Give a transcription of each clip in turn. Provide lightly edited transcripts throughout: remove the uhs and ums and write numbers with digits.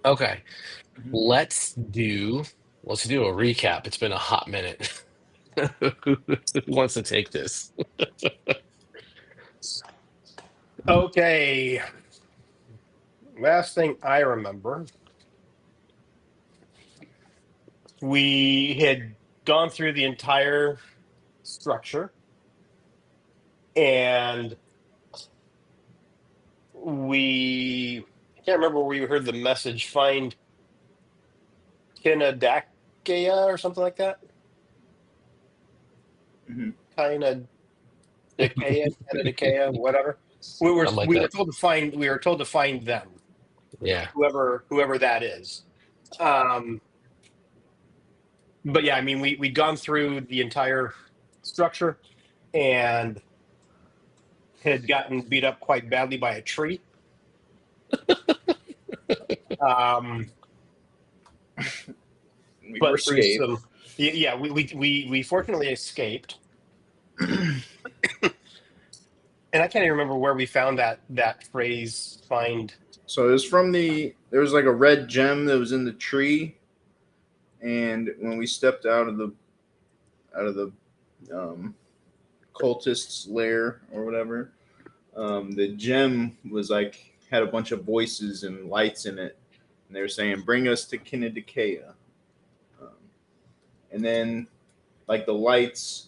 Okay, Mhm. let's do a recap. It's been a hot minute. Who wants to take this? Okay. Last thing I remember, we had gone through the entire structure and I can't remember where we heard the message find Kinadakea or something like that. Mhm. Kinadakea, Kinadakea, whatever. We were Something like we were that. told to find them, Yeah. whoever that is. Um, but yeah, I mean, we'd gone through the entire structure and had gotten beat up quite badly by a tree. Um, We were but through escaped. some, yeah, we fortunately escaped, and I can't even remember where we found that phrase. Find. So it was from there was like a red gem that was in the tree, and when we stepped out of the um, cultist's lair or whatever, the gem was like had a bunch of voices and lights in it, and they were saying, "Bring us to Kinidikea," um, and then like the lights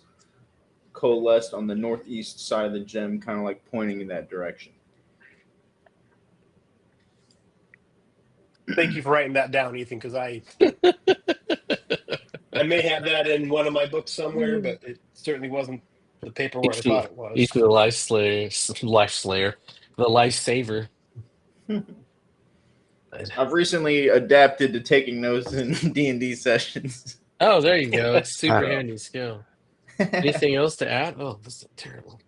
coalesced on the northeast side of the gem, kind of like pointing in that direction. Thank you for writing that down, Ethan, because I may have that in one of my books somewhere, but it certainly wasn't the paper where He's I the thought it he's was. the life slayer, the lifesaver. I've recently adapted to taking notes in D&D sessions. Oh, there you go. It's super So, handy skill. Anything else to add? Oh, this is terrible.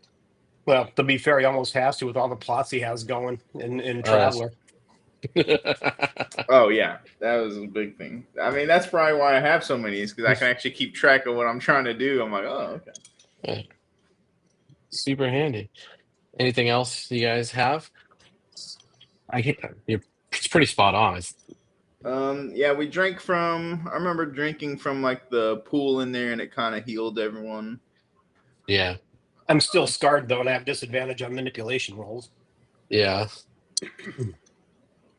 Well, to be fair, he almost has to with all the plots he has going in Oh, that's Traveler. oh yeah, that was a big thing. I mean, that's probably why I have so many, is because I can actually keep track of what I'm trying to do. I'm like, oh, okay. yeah, super handy. Anything else you guys have? I can't. It's pretty spot on. Yeah, we drank from. I remember drinking from like the pool in there, and it kind of healed everyone. Yeah, I'm still scarred though, and I have disadvantage on manipulation rolls. yeah.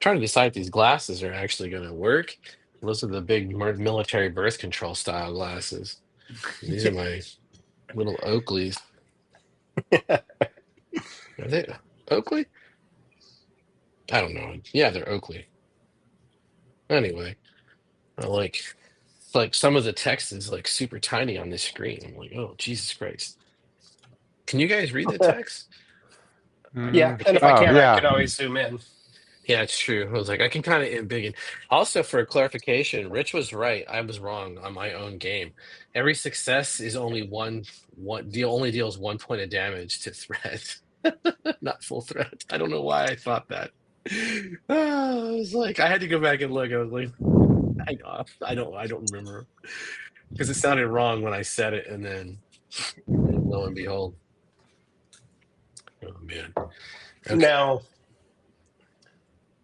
Trying to decide if these glasses are actually going to work. Those are the big military birth control style glasses. These are my little Oakleys. Are they Oakley? I don't know. Yeah, they're Oakley. Anyway, I like some of the text is like super tiny on this screen. I'm like, oh Jesus Christ! Can you guys read the text? Yeah, I and can't. if I Oh can, I yeah. can always zoom in. Yeah, it's true. I was like, I can kind of embiggen. Also, for clarification, Rich was right. I was wrong on my own game. Every success is only one deal. Only deals 1 point of damage to threat, not full threat. I don't know why I thought that. I was like, I had to go back and look. I was like, I don't remember because it sounded wrong when I said it, and then lo and behold, oh man. Okay. Now,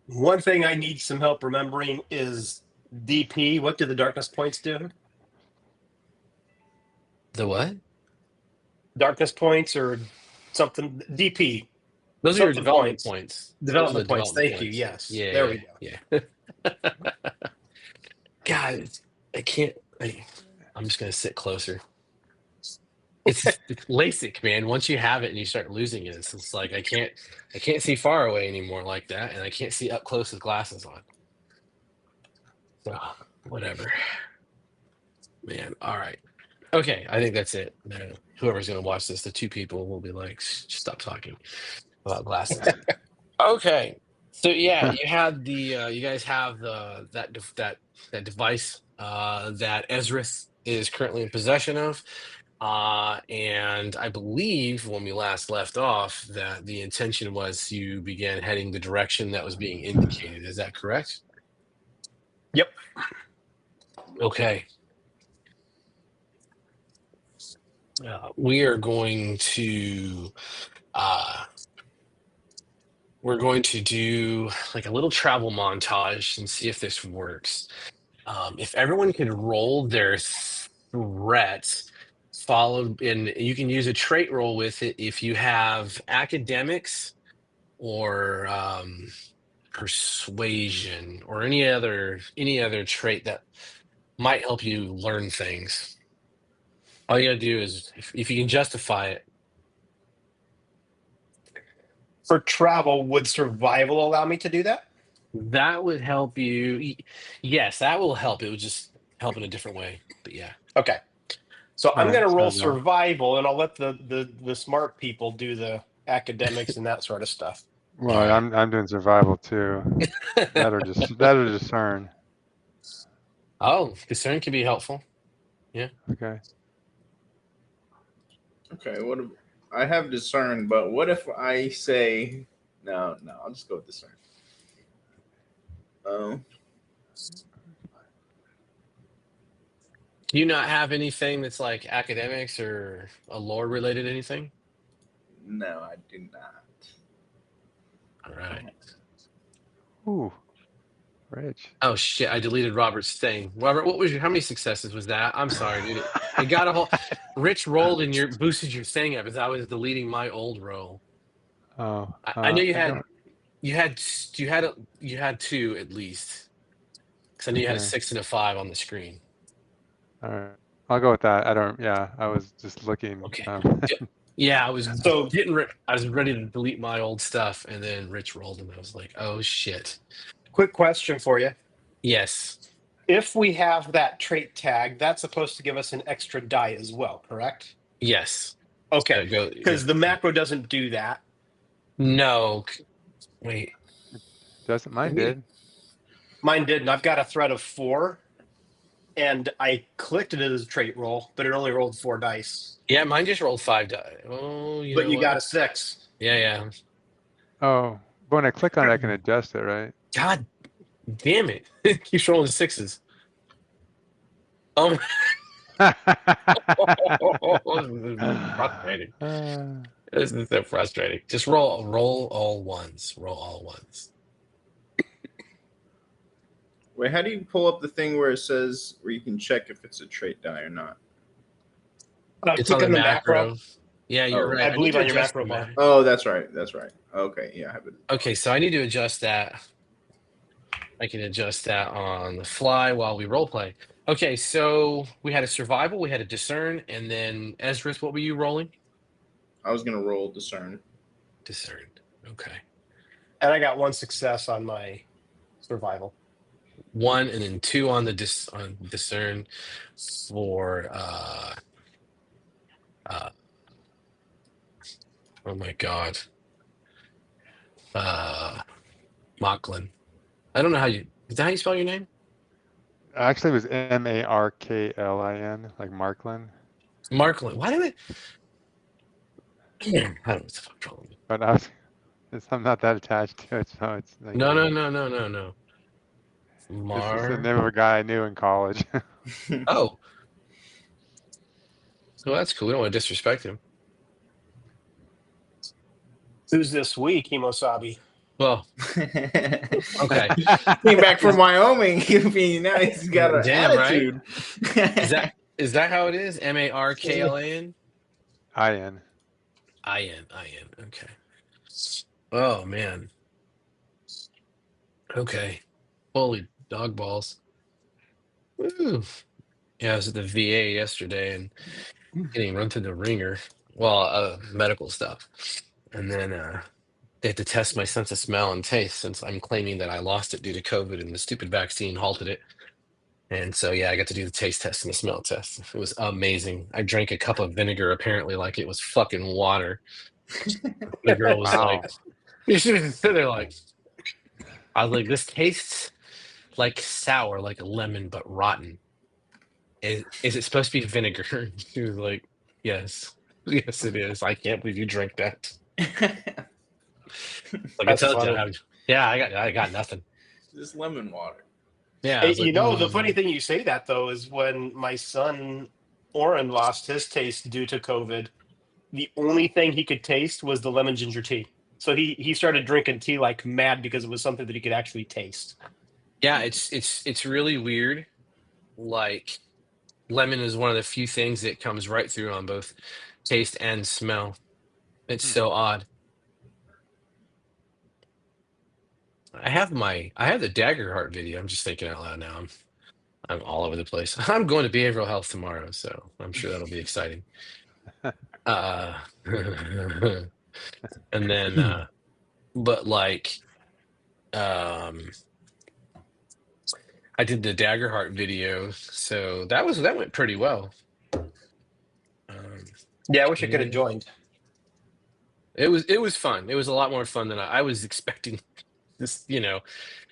one thing I need some help remembering is DP. What do the darkness points do? The what? Darkness points or something? DP, Those are your something development points. points. Those are the Development points. development Thank you. points. Yes, Yeah, there yeah, we go. yeah. God, I can't. I'm just gonna sit closer. It's LASIK, man. Once you have it and you start losing it, it's like I can't see far away anymore like that, and I can't see up close with glasses on. So whatever, man. All right, okay. I think that's it. Whoever's gonna watch this, the two people will be like, Stop talking about glasses." Okay. So yeah, you guys have that device that Ezrith is currently in possession of. And I believe when we last left off that the intention was you began heading the direction that was being indicated. Is that correct? Yep. Okay. We are going to uh we're going to do like a little travel montage and see if this works. If everyone could roll their threat, followed, and you can use a trait roll with it if you have academics or persuasion or any other trait that might help you learn things. All you gotta do is if you can justify it. For travel, would survival allow me to do that? That would help you. Yes, that will help. It would just help in a different way. But yeah. Okay. So All I'm going right, to roll sounds good. survival, and I'll let the smart people do the academics and that sort of stuff. Well, All right. I'm doing survival too. That'll discern. Oh, discern can be helpful. Okay. Okay, what if I have discern, but what if I say no, I'll just go with discern. Oh. Do you not have anything that's like academics or a lore related anything? No, I do not. All right. Ooh, rich. Oh shit! I deleted Robert's thing. Robert, how many successes was that? I'm sorry, dude. It got a whole. Rich rolled and your boosted your thing up as I was deleting my old roll. Oh, I know you I had don't. you had two at least because I knew you had a Okay. 6 and a 5 on the screen. All right. I'll go with that. I don't. Yeah, I was just looking. Okay. Yeah, I was So I was ready to delete my old stuff, and then Rich rolled, and I was like, "Oh shit!" quick question for you. Yes, If we have that trait tag, that's supposed to give us an extra die as well, correct? yes. Okay. Go. Because the macro doesn't do that. No, wait. Doesn't mine did. Mine didn't. I've got a threat of 4, and I clicked it as a trait roll, but it only rolled 4 dice. Yeah, mine just rolled 5 die. Oh, you But know you what? got a 6. Yeah. Oh, but when I click on it, I can adjust it, right? God damn it! Keeps rolling 6s. Oh, this is frustrating. This is so frustrating. Just roll all ones. Roll all ones. Wait, how do you pull up the thing where it says where you can check if it's a trait die or not? It's Click on the the macro. macro. Yeah, you're Oh. right. I I need believe to on your adjust macro the bar. Oh, that's right. That's right. Okay, yeah, I have it. Okay, so I need to adjust that. I can adjust that on the fly while we role play. Okay, so we had a survival, we had a discern, and then Ezra's, what were you rolling? I was gonna roll discern. Discerned. Okay. And I got 1 success on my survival. 1 and then 2 on the on discern for oh my god. Mocklin. I don't know is that how you spell your name? Actually, it was Marklin, like Marklin. Marklin. Why did I don't know what the fuck's wrong with me. But I'm not that attached to it, so it's like. No. This is the name of a guy I knew in college. Oh. Well, that's cool. We don't want to disrespect him. Who's this week, Himosabi? Well, okay. Came back from Wyoming. Now he's got an Damn, right? attitude. Is that how it is? Marklin? IN. IN. Okay. Oh man. Okay. Holy dog balls. Woo. Yeah, I was at the VA yesterday and getting run through the ringer. Well, medical stuff. And then they had to test my sense of smell and taste since I'm claiming that I lost it due to COVID and the stupid vaccine halted it. And so, yeah, I got to do the taste test and the smell test. It was amazing. I drank a cup of vinegar apparently like it was fucking water. The girl was Wow. like, you should have sit there like, I was like, this tastes like sour, like a lemon, but rotten. Is it supposed to be vinegar? She was like, yes. Yes, it is. I can't believe you drank that. Like That's I told funny. you, yeah, I got nothing. Just lemon water. Yeah, I Hey, was like, the funny thing you say that, though, is when my son, Oren, lost his taste due to COVID, the only thing he could taste was the lemon ginger tea. So he started drinking tea like mad because it was something that he could actually taste. Yeah, it's really weird. Like lemon is one of the few things that comes right through on both taste and smell. It's so odd. I have the Dagger Heart video. I'm just thinking out loud now. I'm all over the place. I'm going to behavioral health tomorrow, so I'm sure that'll be exciting. And then but like um I did the Dagger Heart video, so that went pretty well. Yeah, I wish I could have joined. It was fun. It was a lot more fun than I was expecting. This,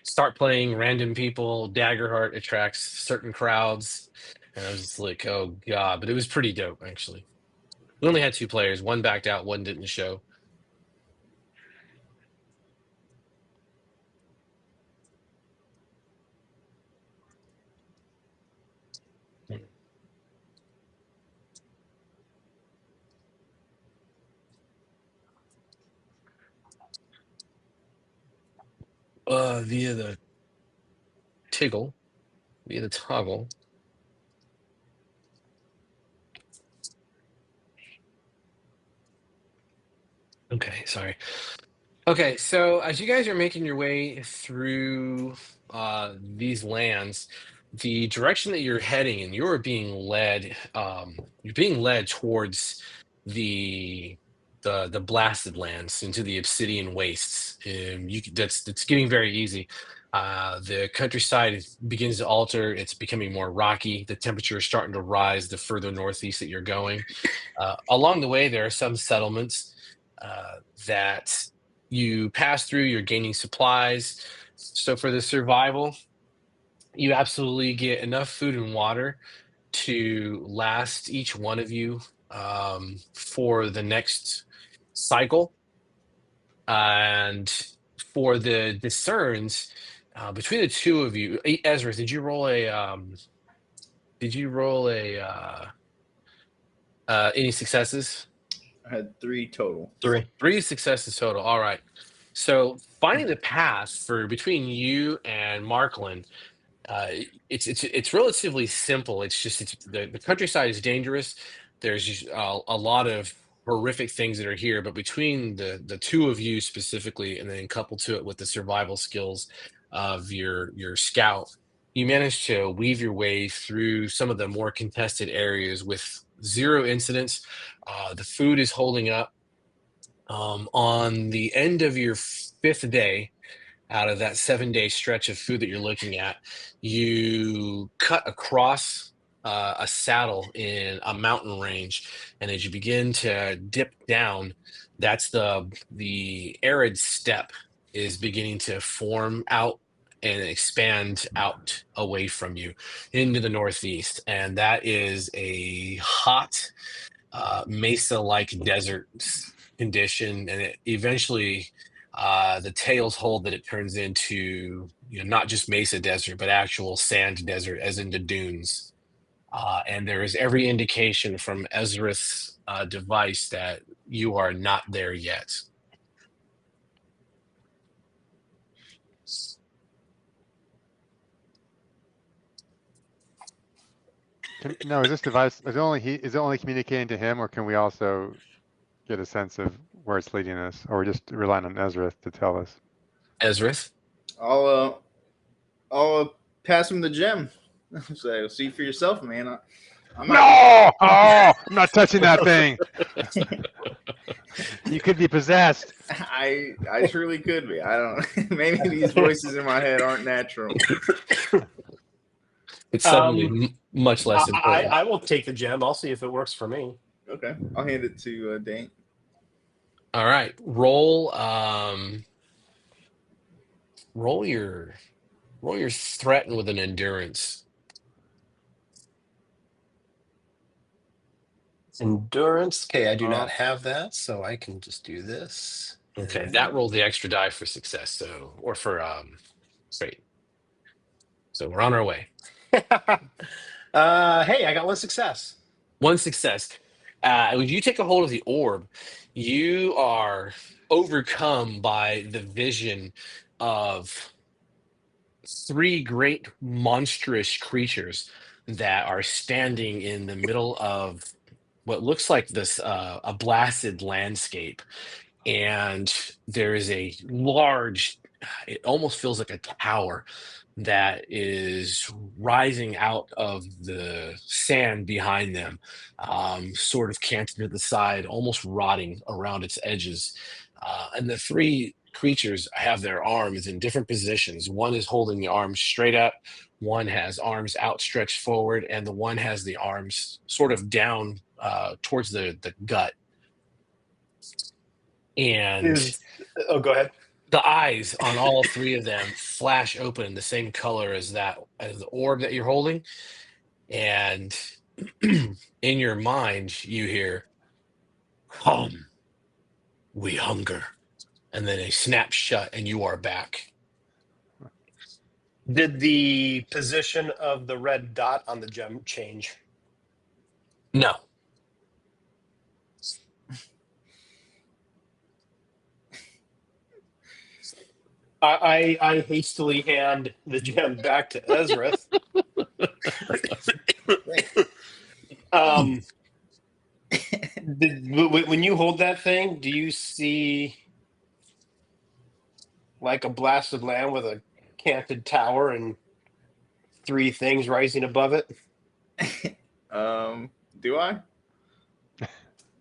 start playing random people. Daggerheart attracts certain crowds, and I was just like, oh god! But it was pretty dope, actually. We only had 2 players. One backed out. One didn't show. Via the toggle. Okay, sorry. Okay, so as you guys are making your way through these lands, the direction that you're heading in, you're being led towards the the blasted lands into the Obsidian Wastes. That's getting very easy. The countryside begins to alter. It's becoming more rocky. The temperature is starting to rise the further northeast that you're going. Along the way, there are some settlements that you pass through. You're gaining supplies. So for the survival, you absolutely get enough food and water to last each one of you for the next cycle. And for the discerns, between the 2 of you, Ezra, did you roll any successes? I had 3 total. 3 successes total. All right. So finding the path for between you and Markland, it's relatively simple. The countryside is dangerous. There's just a lot of horrific things that are here, but between the 2 of you specifically, and then coupled to it with the survival skills of your scout, you manage to weave your way through some of the more contested areas with 0 incidents. The food is holding up. On the end of your 5th day, out of that 7-day stretch of food that you're looking at, you cut across a saddle in a mountain range, and as you begin to dip down, that's the arid steppe is beginning to form out and expand out away from you into the northeast, and that is a hot mesa-like desert condition, and it eventually the tails hold that it turns into not just mesa desert but actual sand desert, as in the dunes. And there is every indication from Ezra's device that you are not there yet. No, is this device, is it only communicating to him, or can we also get a sense of where it's leading us, or we're just relying on Ezra to tell us? Ezra? I'll pass him the gem. So see for yourself, man. I'm No! Oh, I'm not touching that thing. You could be possessed. I truly could be. I don't. Maybe these voices in my head aren't natural. It's suddenly much less important. I will take the gem. I'll see if it works for me. Okay, I'll hand it to Dane. All right, roll your threaten with an endurance. Endurance. Okay, I do not have that, so I can just do this. Okay, that rolled the extra die for success, or for great. So we're on our way. Hey, I got 1 success. 1 success. When you take a hold of the orb, you are overcome by the vision of three great monstrous creatures that are standing in the middle of what looks like this a blasted landscape, and there is a large, it almost feels like a tower that is rising out of the sand behind them, sort of canted to the side, almost rotting around its edges. And the three creatures have their arms in different positions. One is holding the arms straight up, one has arms outstretched forward, and the one has the arms sort of down towards the gut. And Go ahead. the eyes on all three of them flash open the same color as the orb that you're holding, and in your mind you hear, "Come, we hunger," and then they snap shut and you are back. Did the position of the red dot on the gem change? No. I hastily hand the gem back to Ezra. When you hold that thing, do you see like a blasted land with a canted tower and three things rising above it? Do I?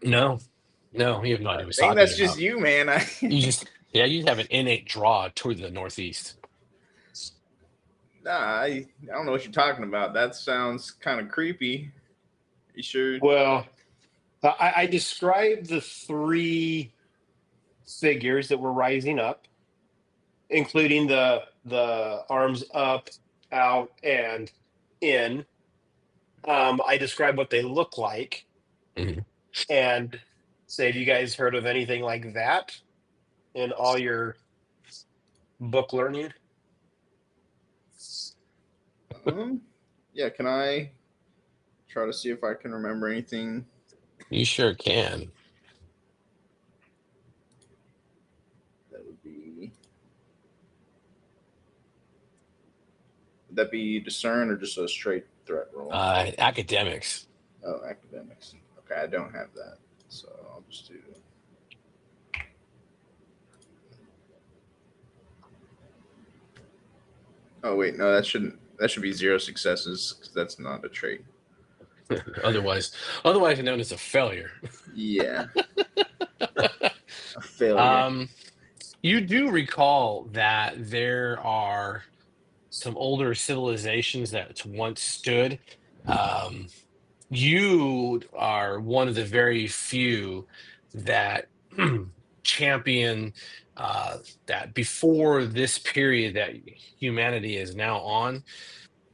No, you have no idea what I he's think talking that's just about. you, man. You have an innate draw toward the northeast. I don't know what you're talking about. That sounds kind of creepy. You sure? Well, I described the three figures that were rising up, including the arms up, out, and in. I described what they look like, Mhm. and say, "Have you guys heard of anything like that in all your book learning?" Yeah. Can I try to see if I can remember anything? You sure can. That would be. Would that be discern or just a straight threat roll? Academics. Oh, academics. Okay, I don't have that, so I'll just do. Oh wait, no, that shouldn't. That should be 0 successes because that's not a trait. otherwise known as a failure. Yeah, a failure. You do recall that there are some older civilizations that once stood. Um, you are one of the very few that champion that before this period that humanity is now on,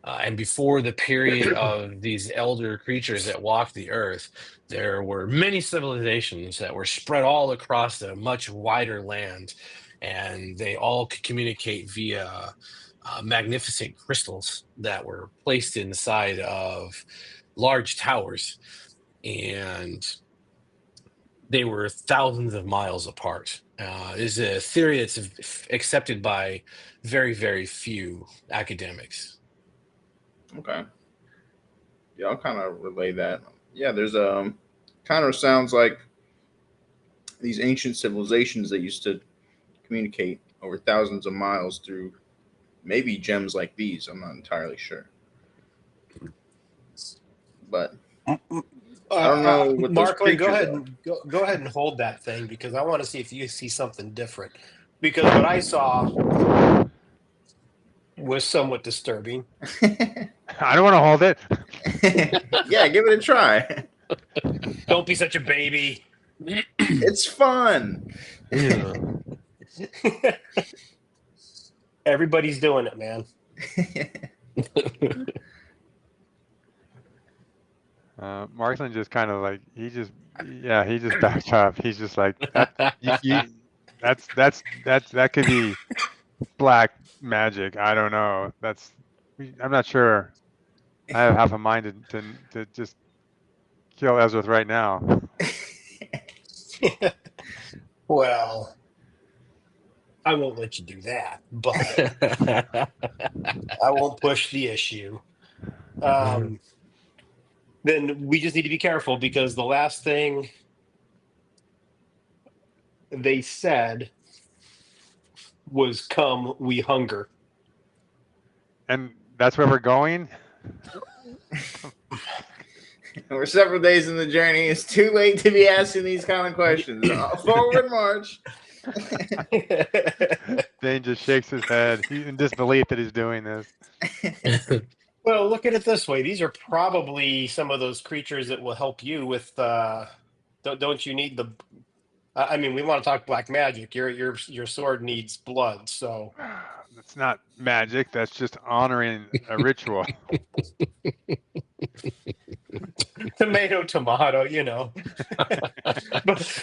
and before the period of these elder creatures that walked the earth, there were many civilizations that were spread all across a much wider land, and they all could communicate via magnificent crystals that were placed inside of large towers, and they were thousands of miles apart. Is a theory that's accepted by very, very few academics. Okay. Yeah, I'll kind of relay that. Yeah, there's kind of sounds like these ancient civilizations that used to communicate over thousands of miles through maybe gems like these. I'm not entirely sure, but I don't know what those Markland, go creatures ahead are. and go ahead and hold that thing because I want to see if you see something different. Because what I saw was somewhat disturbing. I don't want to hold it. Yeah, give it a try. Don't be such a baby. It's fun. Yeah. Everybody's doing it, man. Markland just kind of like he just backed up. He's just like that. That could be black magic. I don't know. I'm not sure. I have half a mind to just kill Ezra right now. Well, I won't let you do that, but I won't push the issue. Then we just need to be careful because the last thing they said was "Come, we hunger." And that's where we're going? We're several days in the journey. It's too late to be asking these kind of questions. Forward march. Dane just shakes his head in disbelief that he's doing this. Well, look at it this way: these are probably some of those creatures that will help you with. Don't you need the? I mean, we want to talk black magic. Your sword needs blood, so That's not magic. That's just honoring a ritual. tomato, you know.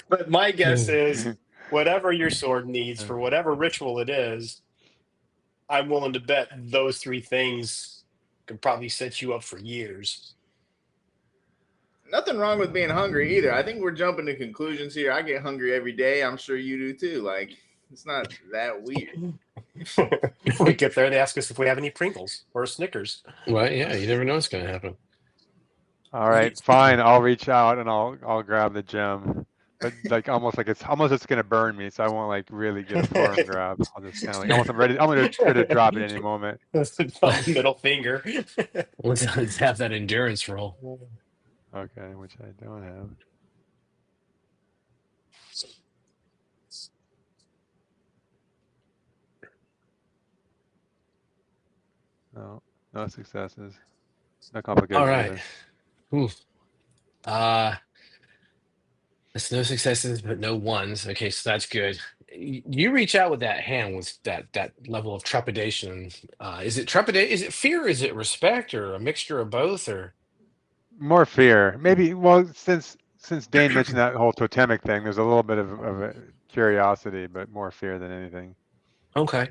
but my guess is whatever your sword needs for whatever ritual it is, I'm willing to bet those three things could probably set you up for years. Nothing wrong with being hungry either. I think we're jumping to conclusions here. I get hungry every day. I'm sure you do too. Like, it's not that weird. We get there, they ask us if we have any Pringles or Snickers. Well, yeah, you never know what's going to happen. All right, fine. I'll reach out and I'll grab the gem, but like almost it's gonna burn me, so I won't like really get a firm grab. I'll just kind of like almost I'm ready to drop it any moment. Middle finger. Let's have that endurance roll. Okay, which I don't have. No, no successes. No complications. All right. Either. Ooh. It's no successes, but no ones. Okay, so that's good. You reach out with that hand with that level of trepidation. Is it trepidation? Is it fear? Is it respect, or a mixture of both? Or More fear, maybe. Well, since Dane mentioned that whole totemic thing, there's a little bit of a curiosity, but more fear than anything. okay,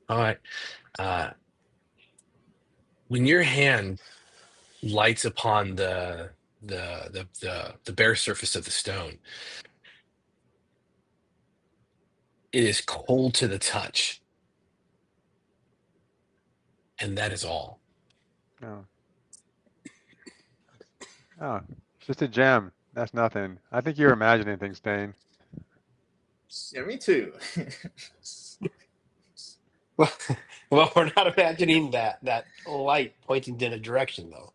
all right. When your hand lights upon the bare surface of the stone, it is cold to the touch, and that is all. Oh, oh, it's just a gem. That's nothing. I think you're imagining things, Dane. Yeah, me too. Well, we're not imagining that light pointing in a direction, though.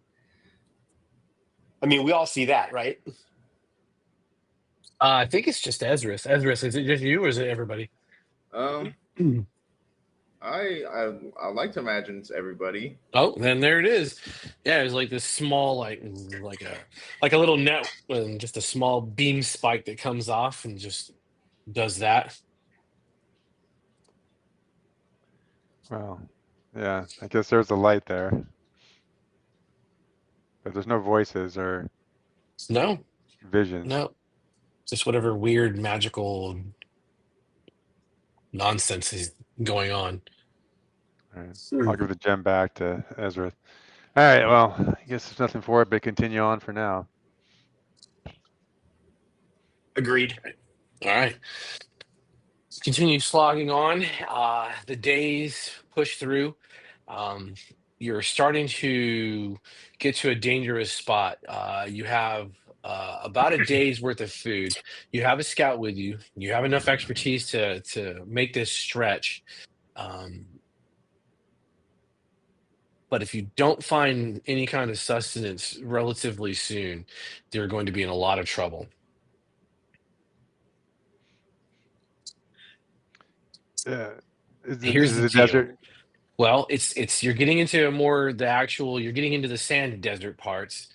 I mean, we all see that, right? I think it's just Ezra's. Ezra's, is it just you, or is it everybody? I like to imagine it's everybody. Oh, then there it is. Yeah, it's like this small, like a little net and just a small beam spike that comes off and just does that. Well, yeah, I guess there's a light there, but there's no voices or No, visions. no, just whatever weird magical nonsense is going on. All right. I'll give the gem back to Ezra. All right, well, I guess there's nothing for it but continue on for now. Agreed. All right. Continue slogging on. The days push through. You're starting to get to a dangerous spot. You have about a day's worth of food. You have a scout with you. You have enough expertise to make this stretch. But if you don't find any kind of sustenance relatively soon, you're going to be in a lot of trouble. Yeah, Here's is the the deal. desert? Well, it's you're getting into you're getting into the sand desert parts.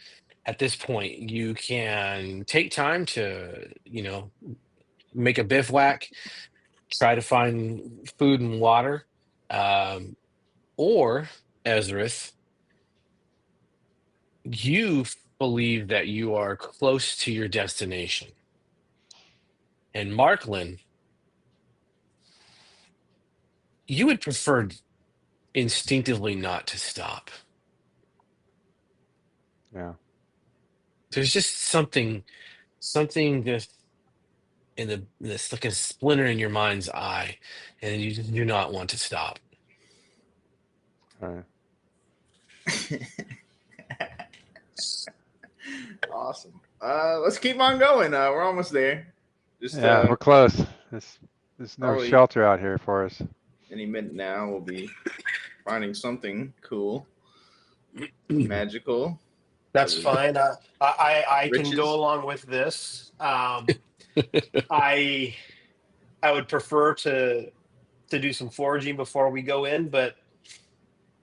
At this point, you can take time to, make a bivouac, try to find food and water, um, or Ezrith, you believe that you are close to your destination. And Marklin, you would prefer instinctively not to stop. Yeah. There's just something that and this like a splinter in your mind's eye, and you just do not want to stop. All right. Awesome. Let's keep on going. We're almost there. Just Yeah, we're close. There's no probably- shelter out here for us. any minute now, we'll be finding something cool, magical. That's fine. I can Riches. go along with this. I would prefer to do some foraging before we go in, but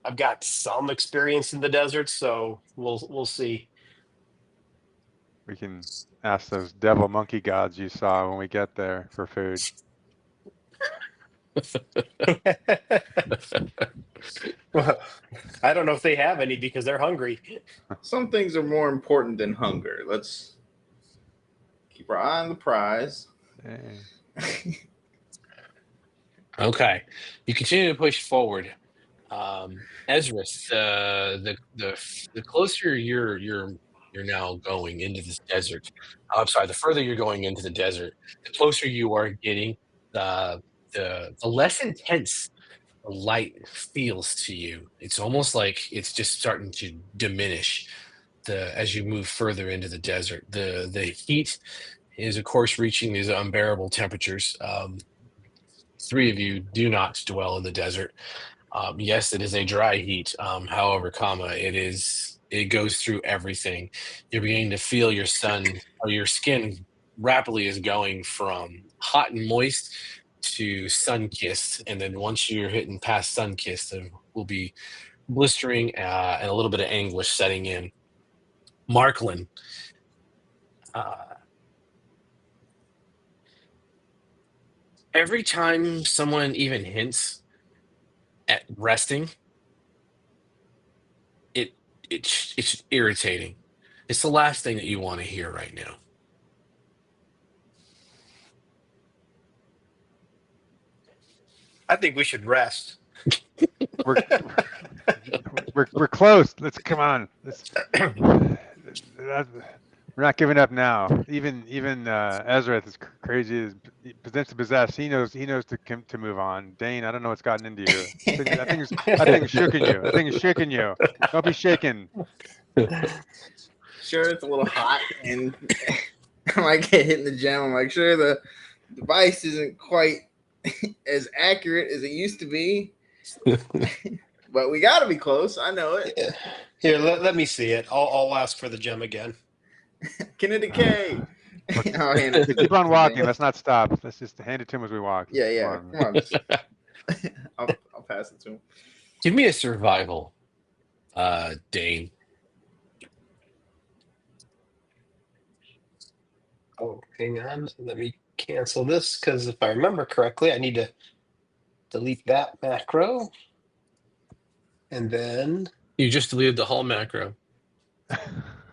I've got some experience in the desert, so we'll see. We can ask those devil monkey gods you saw when we get there for food. Well, I don't know if they have any because they're hungry. Some things are more important than hunger. Let's keep our eye on the prize. Hey. Okay, you continue to push forward. Ezra's, the closer you're now going into this desert. I'm sorry, the further you're going into the desert, the closer you are getting. The less intense the light feels to you. It's almost like it's just starting to diminish as you move further into the desert. The heat is, of course, reaching these unbearable temperatures. Three of you do not dwell in the desert. Yes, it is a dry heat. However, it goes through everything. You're beginning to feel your skin rapidly is going from hot and moist to sun-kissed, and then once you're hitting past sun-kissed, there will be blistering and a little bit of anguish setting in. Marklin, every time someone even hints at resting, it's irritating. It's the last thing that you want to hear right now. I think we should rest. We're close. Let's come on. We're not giving up now. Even Ezra is crazy as potentially possessed. He knows to move on. Dane, I don't know what's gotten into you. I think it's shooking you. I think it's shaking you. Don't be shaken. Sure, it's a little hot, and I might get hit in the gym. I'm like, sure, the device isn't quite as accurate as it used to be, but we got to be close. I know it. Here, let me see it. I'll ask for the gem again. Kinetic K. I'll hand it to Keep on to walking. Dan. Let's not stop. Let's just hand it to him as we walk. Yeah. Come Come on. I'll pass it to him. Give me a survival, Dane. Oh, hang on. Let me cancel this because if I remember correctly, I need to delete that macro. And then You just deleted the whole macro.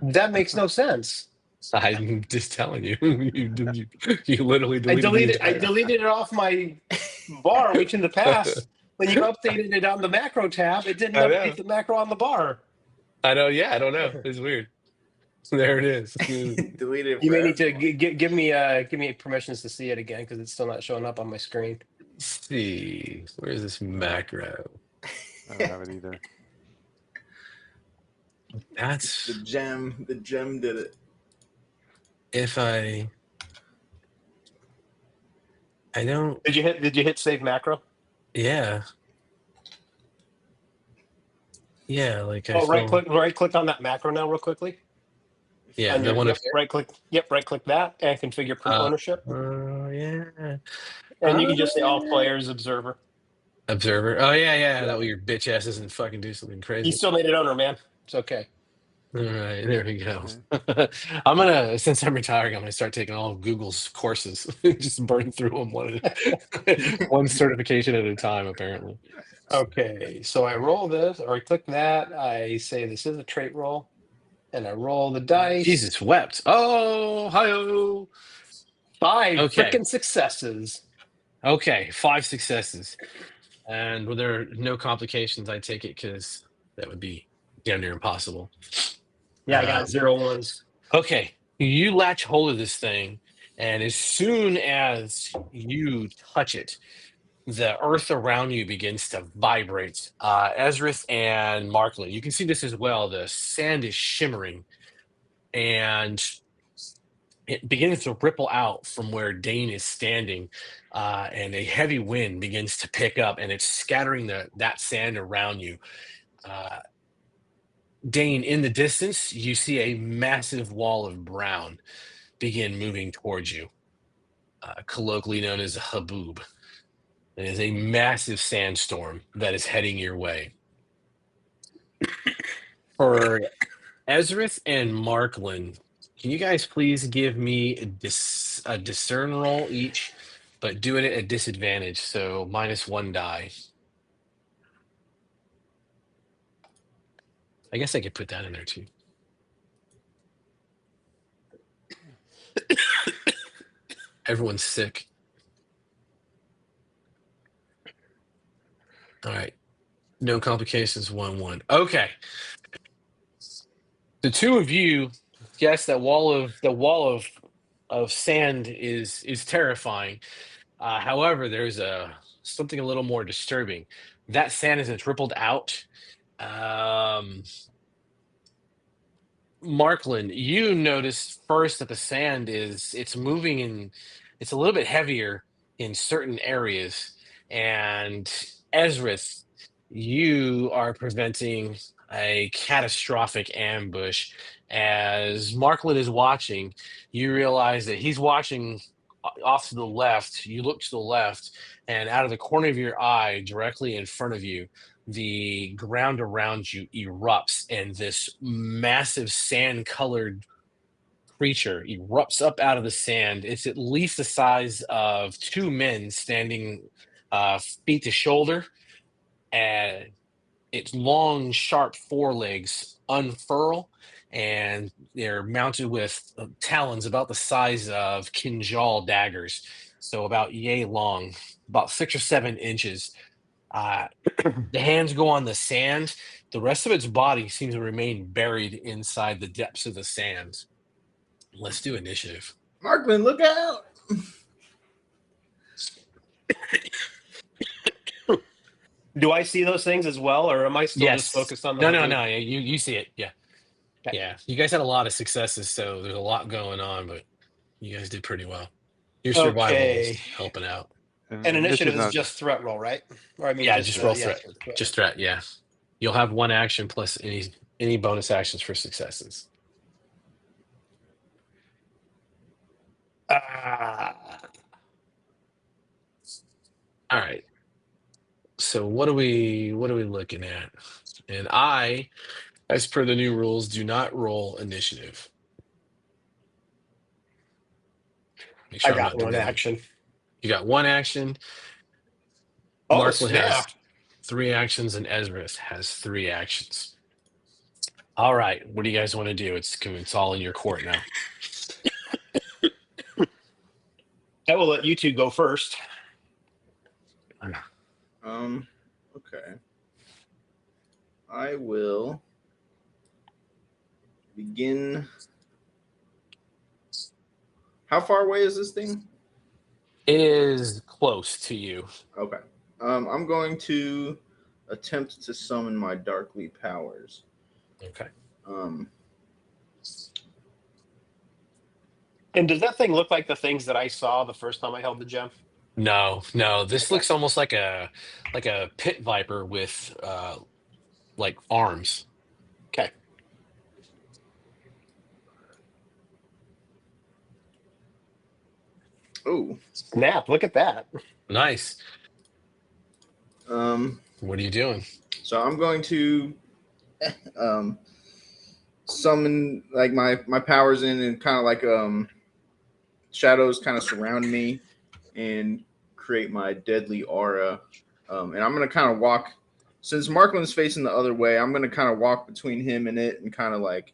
that makes no sense. I'm just telling you. You literally deleted I deleted it off my bar, which in the past, when you updated it on the macro tab, it didn't I know. update the macro on the bar. I know. Yeah, I don't know. It's weird. There it is. Deleted it. You may need forever. to give me permissions to see it again because it's still not showing up on my screen. Let's see. Where's this macro? I don't have it either. That's The gem did it. if I don't. Did you hit save macro? Yeah. Yeah, like I Oh, right feel- click on that macro now real quickly. Yeah, On the your- one yep, up here. right click. Yep, right click that and configure proof ownership. Yeah. And you can just say all players observer. Observer. Oh yeah. That way your bitch ass doesn't fucking do something crazy. You still made it owner, man. It's okay. All right, there we go. Okay. Since I'm retiring, I'm gonna start taking all of Google's courses, just burn through them one certification at a time, apparently. Okay, so I roll this, or I click that. I say this is a trait roll, and I roll the dice. Jesus wept. Oh, hi-oh. 5 Okay. freaking successes. Okay, 5 successes. And were there no complications, I take it, because that would be damn near impossible. Yeah, I got 0 ones. Okay, you latch hold of this thing, And as soon as you touch it, the earth around you begins to vibrate. Ezrith and Markland, you can see this as well. The sand is shimmering, and it begins to ripple out from where Dane is standing, and a heavy wind begins to pick up, and it's scattering that sand around you. Dane, in the distance, you see a massive wall of brown begin moving towards you, colloquially known as a haboob. It is a massive sandstorm that is heading your way. For Ezrith and Markland, can you guys please give me a discern roll each, but do it at a disadvantage, so -1 die. I guess I could put that in there too. Everyone's sick. All right. No complications, 1-1. Okay. The two of you guess that the wall of sand is terrifying. However, there's something a little more disturbing. That sand isn't rippled out. Markland, you notice first that the sand it's moving and it's a little bit heavier in certain areas. And Ezrith, you are preventing a catastrophic ambush. As Markland is watching, you realize that he's watching off to the left. You look to the left, and out of the corner of your eye, directly in front of you, the ground around you erupts, and this massive sand-colored creature erupts up out of the sand. It's at least the size of two men standing feet to shoulder, and its long, sharp forelegs unfurl, and they're mounted with talons about the size of kinjal daggers, so about yay long, about 6 or 7 inches. The hands go on the sand. The rest of its body seems to remain buried inside the depths of the sand. Let's do initiative. Markland, look out! Do I see those things as well, or am I still just focused on the No. You see it. Yeah. Okay. Yeah. You guys had a lot of successes, so there's a lot going on, but you guys did pretty well. Your survival is helping out. And initiative is just threat roll, right? Or I mean, just roll threat. Just threat. Yeah. You'll have 1 action plus any bonus actions for successes. All right. So what are we looking at? And I, as per the new rules, do not roll initiative. Make sure I got 1 action. You got 1 action. Markland has 3 actions, and Ezrith has 3 actions. All right. What do you guys want to do? It's all in your court now. I will let you two go first. Okay. I will begin. How far away is this thing? It is close to you. Okay. I'm going to attempt to summon my darkly powers. Okay. And does that thing look like the things that I saw the first time I held the gem? No. This looks almost like a pit viper with like arms. Okay. Oh, snap! Look at that. Nice. What are you doing? So I'm going to summon like my powers in, and kind of like shadows kind of surround me and create my deadly aura. And I'm gonna kind of walk, since Markland's facing the other way, I'm gonna kind of walk between him and it, and kind of like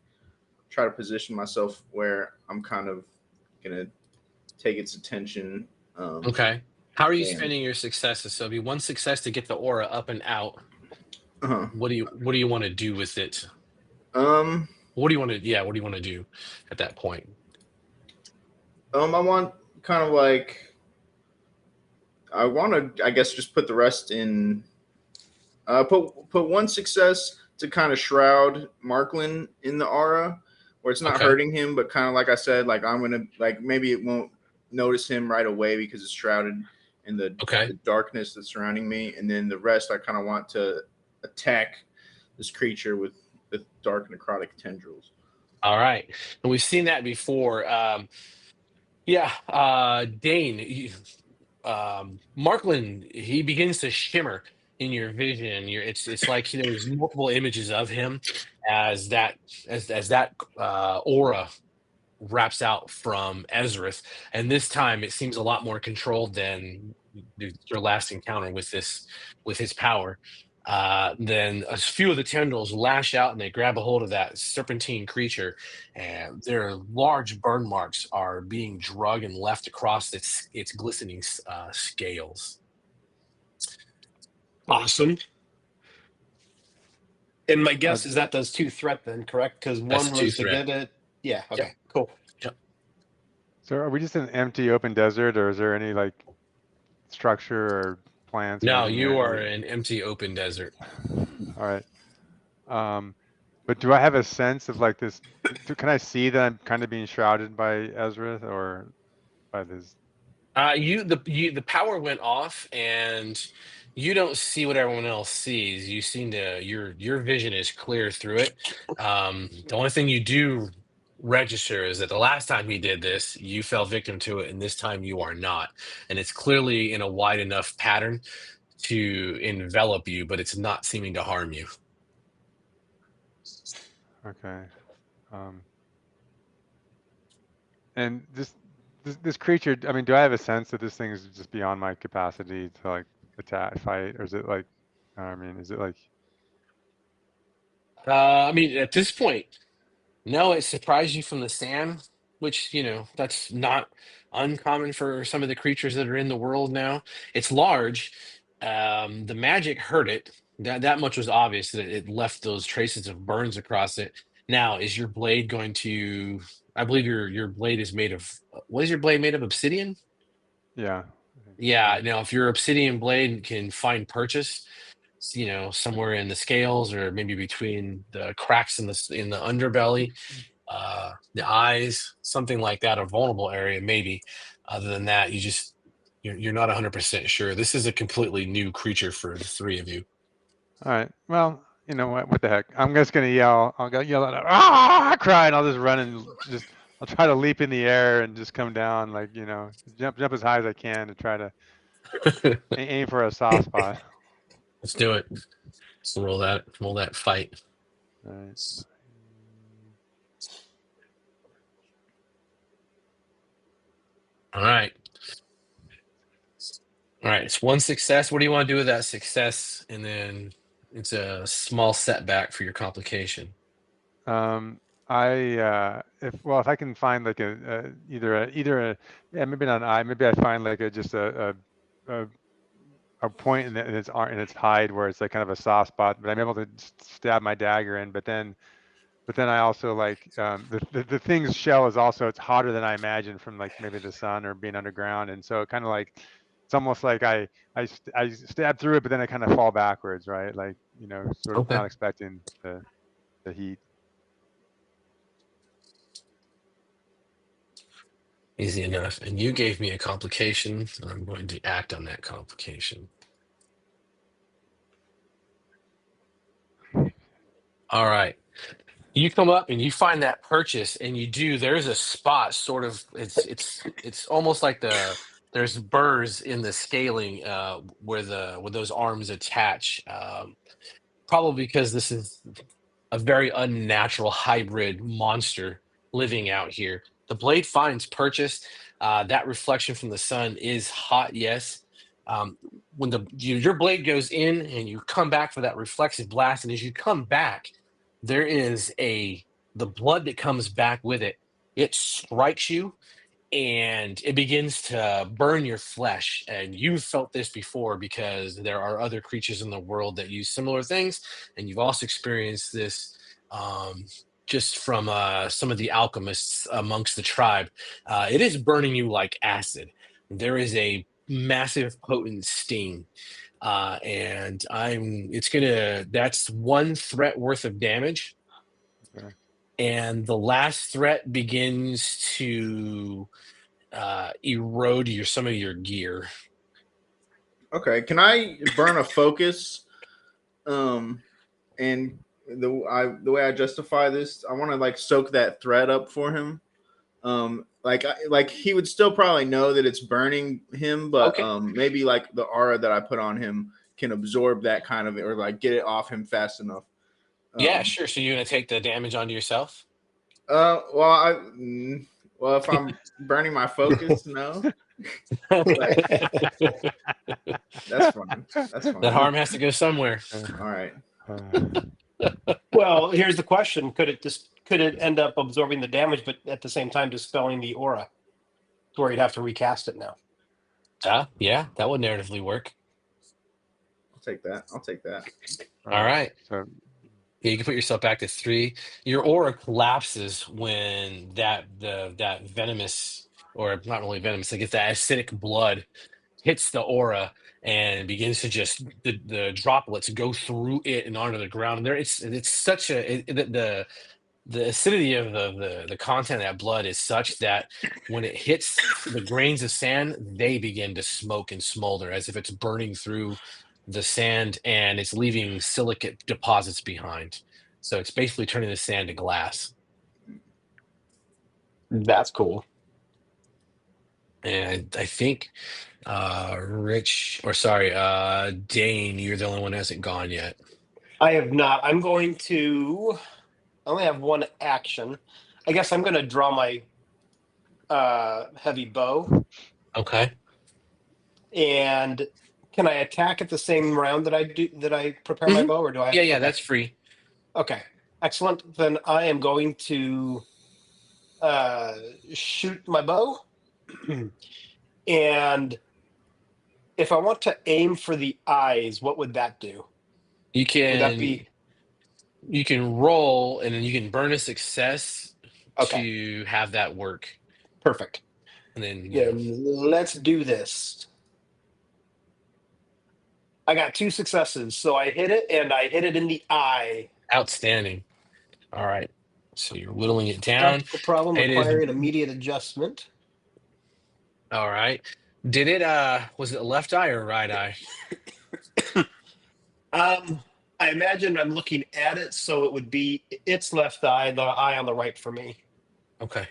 try to position myself where I'm kind of gonna take its attention. Okay. How are you spending your successes? So it'll be 1 success to get the aura up and out. What do you want to do with it? What do you want to do at that point? I want kind of like I want to, I guess, just put the rest in. Put one success to kind of shroud Marklin in the aura, where it's not Okay. hurting him, but kind of like I said, like I'm gonna like maybe it won't notice him right away because it's shrouded in Okay. the darkness that's surrounding me, and then the rest I kind of want to attack this creature with dark necrotic tendrils. All right. And we've seen that before. Yeah. Dane, Markland, he begins to shimmer in your vision. It's like there's multiple images of him as that aura wraps out from Ezrith, and this time it seems a lot more controlled than your last encounter with his power. Then a few of the tendrils lash out and they grab a hold of that serpentine creature, and their large burn marks are being drug and left across its glistening scales. Awesome. And my guess is that does 2 threat then, correct? Because That's one two was to threat. get it. Yeah. Okay. Yep. Cool. So are we just in an empty open desert, or is there any like structure or plants or No, anything you here? are in empty open desert. All right. But do I have a sense of like this? Can I see that I'm kind of being shrouded by Ezra or by this? The power went off, and you don't see what everyone else sees. You seem to your vision is clear through it. The only thing you do register is that the last time he did this, you fell victim to it, and this time you are not. And it's clearly in a wide enough pattern to envelop you, but it's not seeming to harm you. Okay. And this creature, I mean, do I have a sense that this thing is just beyond my capacity to like attack, fight, or is it like, I mean, is it like, I mean, at this point, no, it surprised you from the sand, which, that's not uncommon for some of the creatures that are in the world now. It's large. The magic hurt it. That much was obvious that it left those traces of burns across it. Now, is your blade going to? I believe your blade is made of. What is your blade made of? Obsidian? yeah, I think so, Yeah. yeah. Now, if your obsidian blade can find purchase, somewhere in the scales or maybe between the cracks in the underbelly, the eyes, something like that, a vulnerable area, maybe. Other than that, you're not 100% sure. This is a completely new creature for the three of you. All right. Well, you know what? What the heck? I'm just gonna yell. I'll go yell out, ah, cry, and I'll just run and just. I'll try to leap in the air and just come down, like jump as high as I can to try to aim for a soft spot. Let's do it. Let's roll that fight. All right. All right. All right. It's one success. What do you want to do with that success? And then it's a small setback for your complication. If I can find like either a yeah, maybe not an eye, maybe I find like just a point in its hide where it's like kind of a soft spot, but I'm able to stab my dagger in. But then I also like the thing's shell is also, it's hotter than I imagined from like maybe the sun or being underground, and so it kind of like it's almost like I stab through it, but then I kind of fall backwards, right? Like sort of Okay. not expecting the heat. Easy enough. And you gave me a complication, and I'm going to act on that complication. All right. You come up and you find that purchase, and there's a spot sort of, it's almost like there's burrs in the scaling where those arms attach. Probably because this is a very unnatural hybrid monster living out here. The blade finds purchase. That reflection from the sun is hot, yes. When your blade goes in and you come back for that reflexive blast, and as you come back, there is the blood that comes back with it. It strikes you and it begins to burn your flesh. And you've felt this before because there are other creatures in the world that use similar things, and you've also experienced this just from some of the alchemists amongst the tribe. It is burning you like acid. There is a massive potent sting. And that's one threat worth of damage. Okay. And the last threat begins to erode some of your gear. Okay, can I burn a focus? And the way I justify this, I want to like soak that thread up for him. Like he would still probably know that it's burning him, but Okay. maybe like the aura that I put on him can absorb that kind of, or like get it off him fast enough. Yeah, sure. So you're gonna take the damage onto yourself? Well, if I'm burning my focus, no. Like, that's fine. That's fine. That harm has to go somewhere. All right. Well, here's the question: could it end up absorbing the damage, but at the same time dispelling the aura, to where you'd have to recast it now? Yeah, that would narratively work. I'll take that. All right. So Yeah, you can put yourself back to 3. Your aura collapses when that venomous, or not really venomous, like it's that acidic blood hits the aura and begins to just the droplets go through it and onto the ground. And it's such the acidity of the content of that blood is such that when it hits the grains of sand, they begin to smoke and smolder as if it's burning through the sand, and it's leaving silicate deposits behind. So it's basically turning the sand to glass. That's cool. And I think Dane, you're the only one who hasn't gone yet. I have not. I only have one action. I guess I'm going to draw my heavy bow. Okay. And can I attack at the same round that I prepare my bow, or do I? Yeah, okay. That's free. Okay, excellent. Then I am going to shoot my bow, and if I want to aim for the eyes, what would that do? You Would that be you can roll, and then you can burn a success okay? to have that work. Perfect. And then Yeah, let's do this. I got 2 successes, so I hit it, and I hit it in the eye. Outstanding. All right. So you're whittling it down. Tactical problem It is- requiring immediate adjustment. All right. Did it was it left eye or right eye? I imagine I'm looking at it, so it would be its left eye, the eye on the right for me. Okay.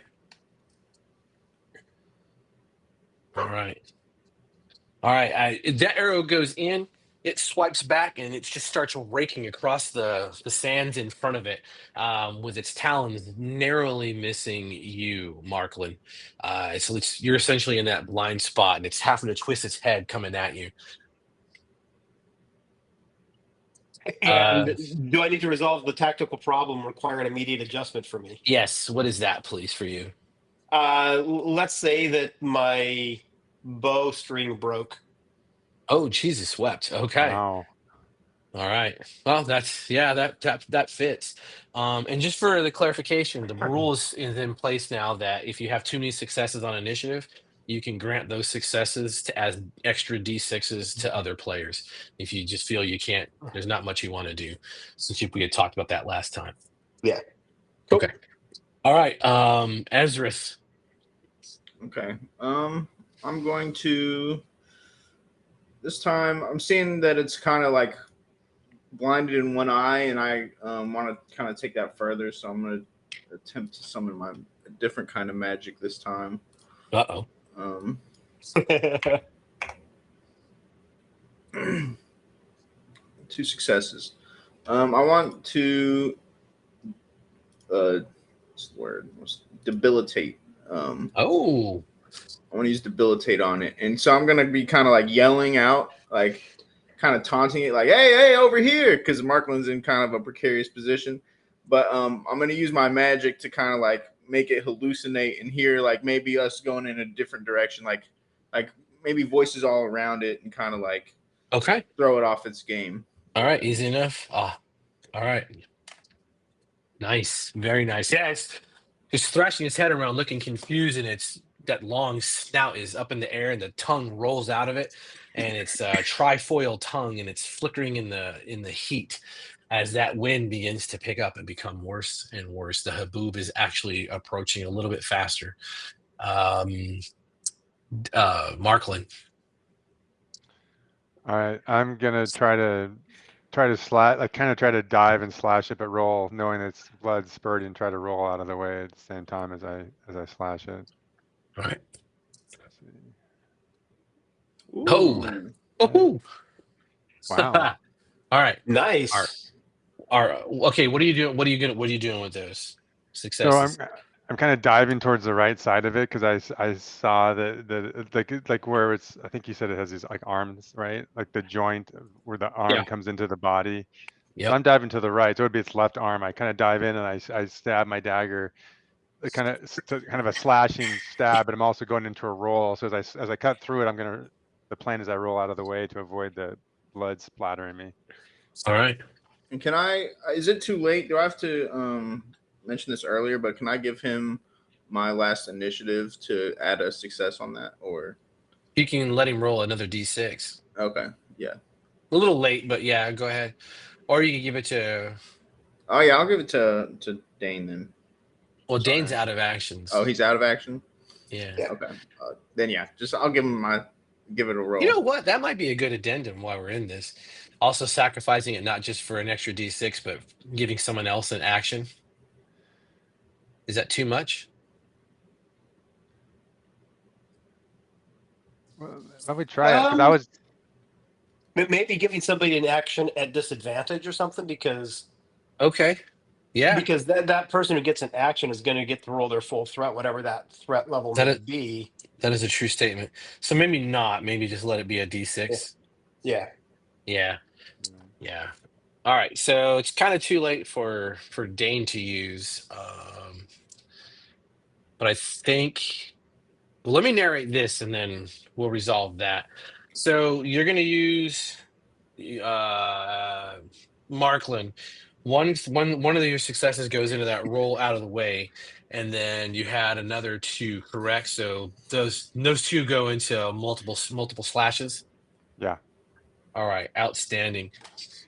All right. That arrow goes in, it swipes back, and it just starts raking across the sands in front of it, with its talons narrowly missing you, Marklin. So you're essentially in that blind spot, and it's having to twist its head coming at you. And do I need to resolve the tactical problem requiring immediate adjustment for me? Yes. What is that, please, for you? Let's say that my bowstring broke. Oh, Jesus wept. Okay. wow. All right. Well, that fits. And just for the clarification, the rule is in place now that if you have too many successes on initiative, you can grant those successes to as extra D6s to other players. If you just feel you can't, there's not much you want to do, since we had talked about that last time. Yeah. Okay. All right. Ezrith. Okay. I'm going to. This time, I'm seeing that it's kind of like blinded in one eye, and I want to kind of take that further. So I'm going to attempt to summon my different kind of magic this time. Uh-oh. 2 successes. I want to what's the word? Debilitate. Oh. I want to use debilitate on it, and so I'm gonna be kind of like yelling out, like kind of taunting it, like "Hey, over here!" Because Marklin's in kind of a precarious position. But I'm gonna use my magic to kind of like make it hallucinate and hear like maybe us going in a different direction, like maybe voices all around it, and kind of like throw it off its game. All right, easy enough. All right. Nice, very nice. Yeah, it's thrashing its head around, looking confused, and that long snout is up in the air, and the tongue rolls out of it, and it's a trifoil tongue, and it's flickering in the heat as that wind begins to pick up and become worse and worse. The haboob is actually approaching a little bit faster. Marklin. All right, I'm gonna try to slash, like kind of try to dive and slash it, but roll, knowing it's blood spurting, and try to roll out of the way at the same time as I slash it. All right. Let's see. Oh. Ooh. Wow. All right. Nice. Okay, what are you doing? What are you doing with those So successes? I'm kind of diving towards the right side of it because I saw the like where it's, I think you said it has these like arms, right? Like the joint where the arm Yeah. comes into the body. So Yep. I'm diving to the right. So it would be its left arm. I kind of dive in and I stab my dagger, kind of a slashing stab, but I'm also going into a roll. So as I cut through it, the plan is I roll out of the way to avoid the blood splattering me. All right. And can I? Is it too late? Do I have to mention this earlier? But can I give him my last initiative to add a success on that? Or You can let him roll another d6. okay, yeah. A little late, but yeah, go ahead. Or you can give it to. Oh yeah, I'll give it to Dane then. Well, Sorry. Dane's out of actions. Oh, he's out of action. Yeah. Okay. Then yeah, just I'll give it a roll. You know what? That might be a good addendum while we're in this. Also sacrificing it not just for an extra d6, but giving someone else an action. Is that too much? Well, why don't we try it? Because I was. Maybe giving somebody an action at disadvantage or something, because Okay. Yeah. because that person who gets an action is going to get to roll their full threat, whatever that threat level That may is, be. that is a true statement. So maybe not. Maybe just let it be a d6. Yeah. Yeah. Yeah. All right. So it's kind of too late for Dane to use. But I think, well, let me narrate this and then we'll resolve that. So you're going to use Marklin. One of your successes goes into that roll out of the way, and then you had another two, correct? So those two go into multiple slashes. Yeah. All right, outstanding.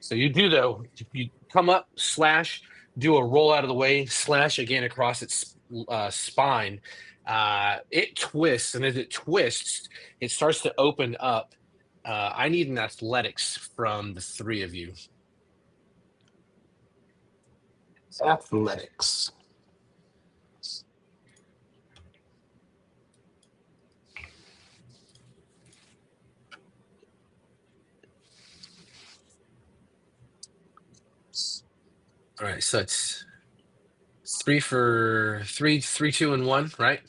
So you do though. You come up, slash, do a roll out of the way, slash again across its spine. It twists, and as it twists, it starts to open up. I need an athletics from the three of you. Athletics. All right, so it's 3 for 3, 3, 2, and 1, right?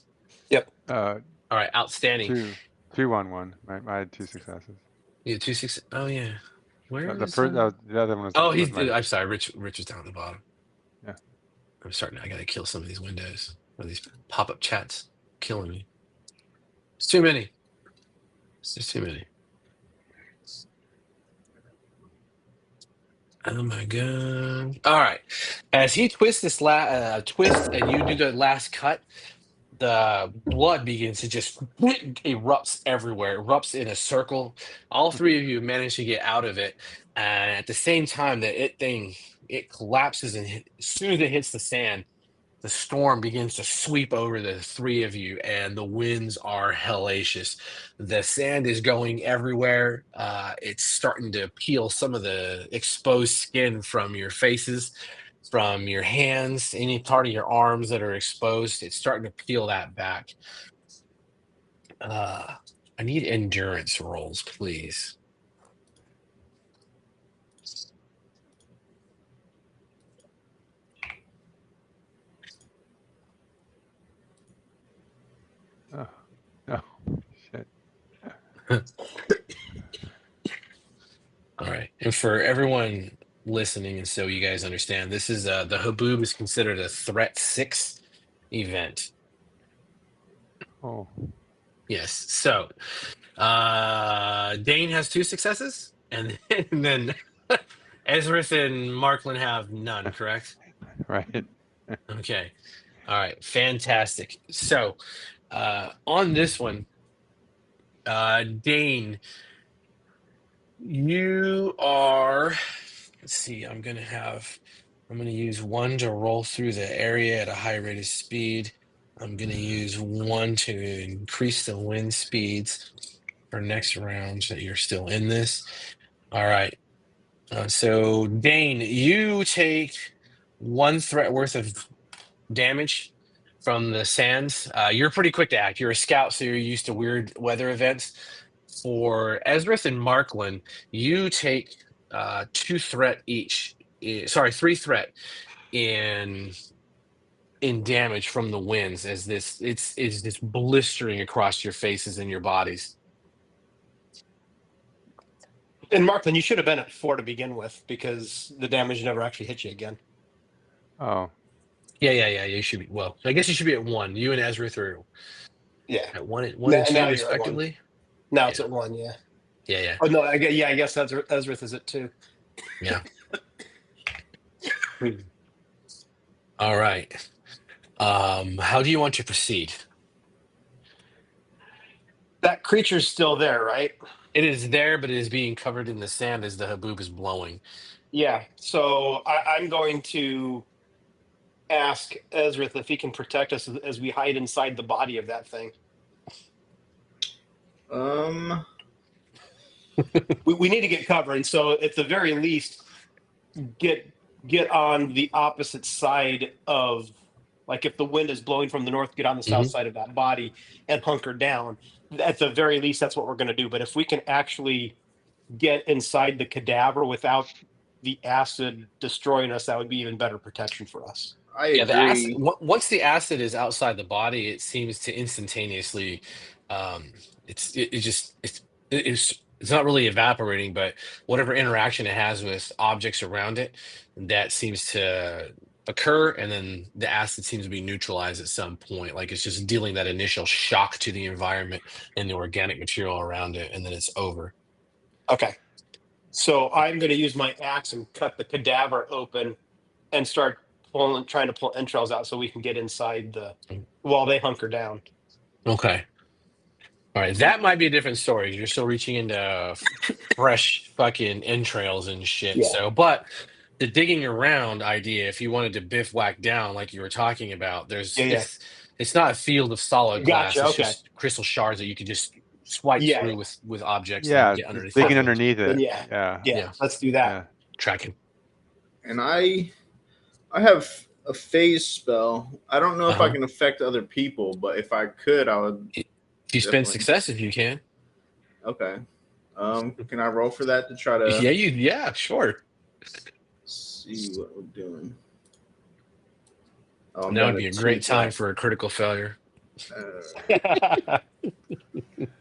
Yep. All right, outstanding. 2, 1, 1. Right, I had 2 successes. Yeah, 2, 6. Oh yeah, where The is? first, the other one was. Oh, was my, I'm sorry. Rich is down at the bottom. Yeah. I'm starting. I gotta kill some of these windows or these pop-up chats, killing me. It's too many. It's just too many. Oh my god! All right, as he twists this twist, and you do the last cut, the blood begins to just erupts everywhere, erupts in a circle. All three of you manage to get out of it, and at the same time that it collapses, and as soon as it hits the sand, the storm begins to sweep over the three of you, and the winds are hellacious. The sand is going everywhere. It's starting to peel some of the exposed skin from your faces, from your hands, any part of your arms that are exposed. It's starting to peel that back. I need endurance rolls, please. oh, no. Shit. All right. And for everyone listening, and so you guys understand, this is the Haboob is considered a threat 6 event. Oh. Yes. So Dane has 2 successes, and then Ezrith and Marklin have none, correct? Right. Okay. All right. Fantastic. So, on this one, Dane, you are. Let's see. I'm gonna use one to roll through the area at a high rate of speed. I'm gonna use one to increase the wind speeds for next round so that you're still in this. All right. So Dane, you take one threat worth of damage from the sands. You're pretty quick to act. You're a scout, so you're used to weird weather events. For Ezrith and Markland, you take two threat each. Sorry, three threat in damage from the winds as it's just blistering across your faces and your bodies. And Markland, you should have been at 4 to begin with because the damage never actually hit you again. Oh, Yeah. You should be. Well, I guess you should be at 1. You and Ezrith are Yeah. at 1 and Now 2 you're at 1. respectively. Now it's Yeah. at 1, yeah. Yeah. Oh, no, I guess Ezrith is at 2. Yeah. All right. How do you want to proceed? That creature's still there, right? It is there, but it is being covered in the sand as the haboob is blowing. Yeah. So I'm going to ask Ezrith if he can protect us as we hide inside the body of that thing. We need to get cover, and so at the very least, get on the opposite side of, like, if the wind is blowing from the north, get on the south side of that body and hunker down. At the very least, that's what we're going to do. But if we can actually get inside the cadaver without the acid destroying us, that would be even better protection for us. I agree. The acid, once the acid is outside the body, it seems to instantaneously. It's not really evaporating, but whatever interaction it has with objects around it, that seems to occur, and then the acid seems to be neutralized at some point. Like it's just dealing that initial shock to the environment and the organic material around it, and then it's over. Okay. So I'm going to use my axe and cut the cadaver open and start trying to pull entrails out so we can get inside while they hunker down. Okay. All right. That might be a different story. You're still reaching into fresh fucking entrails and shit. Yeah. So, but the digging around idea, if you wanted to bivouac down like you were talking about, it's not a field of solid glass. Gotcha, It's just crystal shards that you could just swipe through with objects and get underneath. digging underneath it. Yeah. Let's do that. Yeah. Tracking. And I have a phase spell. I don't know if I can affect other people, but if I could, I would. If you spend success, if you can. Okay. Can I roll for that to try to? Yeah, sure. See what we're doing. That would be a great time for a critical failure.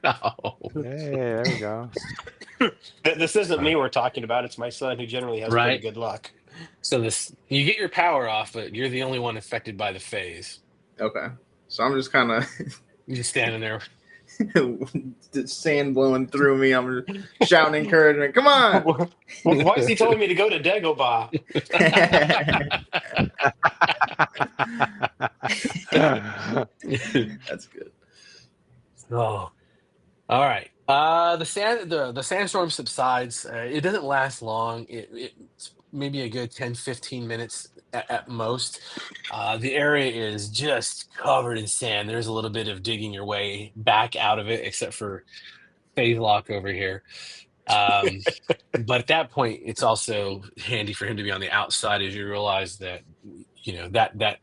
No. Hey, there we go. This isn't me we're talking about. It's my son who generally has pretty good luck. So you get your power off, but you're the only one affected by the phase. Okay. So I'm just kind of you're just standing there. The sand blowing through me. I'm just shouting encouragement. Come on. Why is he telling me to go to Dagobah? That's good. Oh, all right. The sandstorm subsides. It doesn't last long. It's maybe a good 10-15 minutes at most. The area is just covered in sand. There's a little bit of digging your way back out of it, except for Faithlock over here. But at that point, it's also handy for him to be on the outside as you realize that that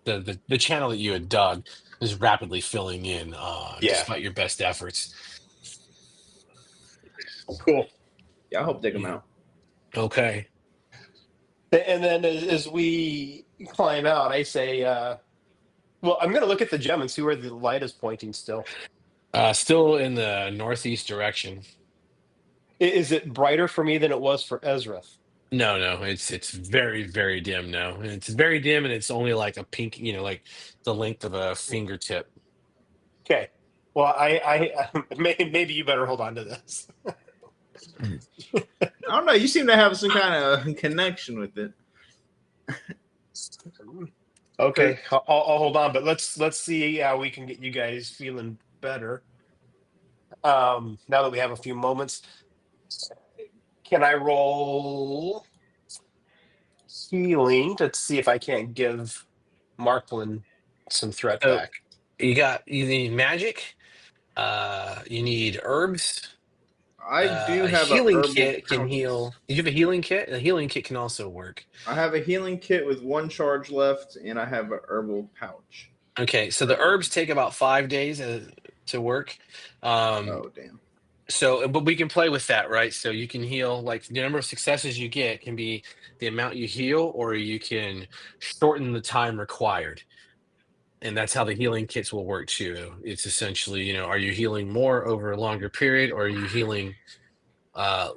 the channel that you had dug is rapidly filling in, despite your best efforts. Cool. Yeah, I hope they come out. Okay. And then as we climb out, I say, well, I'm going to look at the gem and see where the light is pointing still. Still in the northeast direction. Is it brighter for me than it was for Ezrith? No, it's very, very dim now. It's very dim, and it's only like a pink, like the length of a fingertip. Okay. Well, I maybe you better hold on to this. I don't know. You seem to have some kind of connection with it. Okay, I'll hold on, but let's see how we can get you guys feeling better. Now that we have a few moments, can I roll healing to see if I can't give Marklin some threat So back? you need magic. You need herbs. I do A have a healing herbal kit can pouch. heal. You have a healing kit. A healing kit can also work. I have a healing kit with 1 charge left, and I have a herbal pouch. Okay, so the herbs take about 5 days to work. Oh damn. So, but we can play with that, right? So you can heal, like the number of successes you get can be the amount you heal, or you can shorten the time required. And that's how the healing kits will work too. It's essentially, are you healing more over a longer period, or are you healing uh,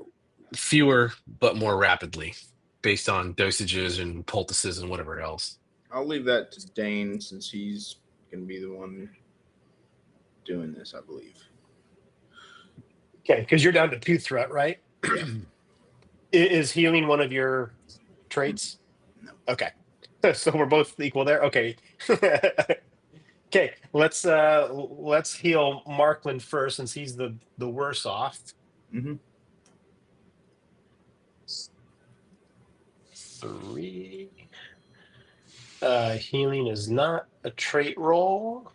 fewer but more rapidly based on dosages and poultices and whatever else? I'll leave that to Dane since he's gonna be the one doing this, I believe. Okay, because you're down to 2 threat, right? Yeah. Is healing one of your traits? No. Okay, so we're both equal there. Okay. Okay, let's heal Marklin first since he's the worse off. Mm-hmm. 3. Healing is not a trait roll.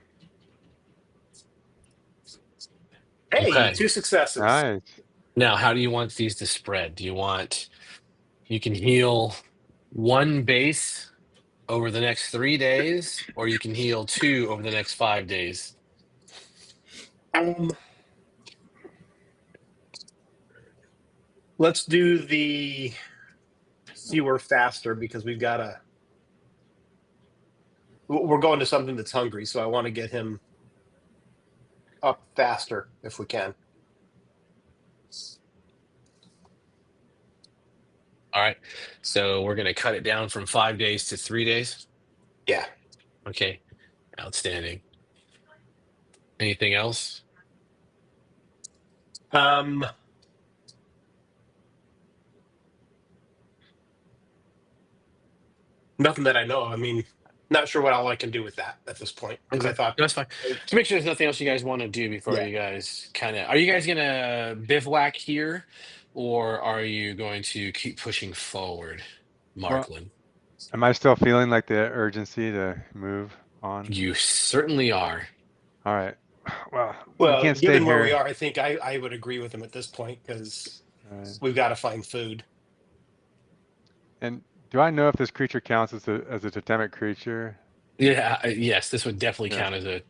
Hey, Okay. 2 successes. Nice. Now, how do you want these to spread? You can heal 1 base over the next 3 days, or you can heal 2 over the next 5 days. Let's do the fewer faster because we're going to something that's hungry, so I want to get him up faster if we can. All right. So we're going to cut it down from 5 days to 3 days. Yeah. Okay. Outstanding. Anything else? Nothing that I know. I mean, not sure what all I can do with that at this point. Because I thought that's fine. To make sure there's nothing else you guys want to do before Yeah. you guys are you guys gonna bivouac here, or are you going to keep pushing forward, Marklin? Am I still feeling like the urgency to move on? You certainly are. All right. Well, we Well, can't stay given where we here. are, I think I would agree with him at this point because Right. we've got to find food. And do I know if this creature counts as a totemic creature? Yeah. Yes, this would definitely Yeah. count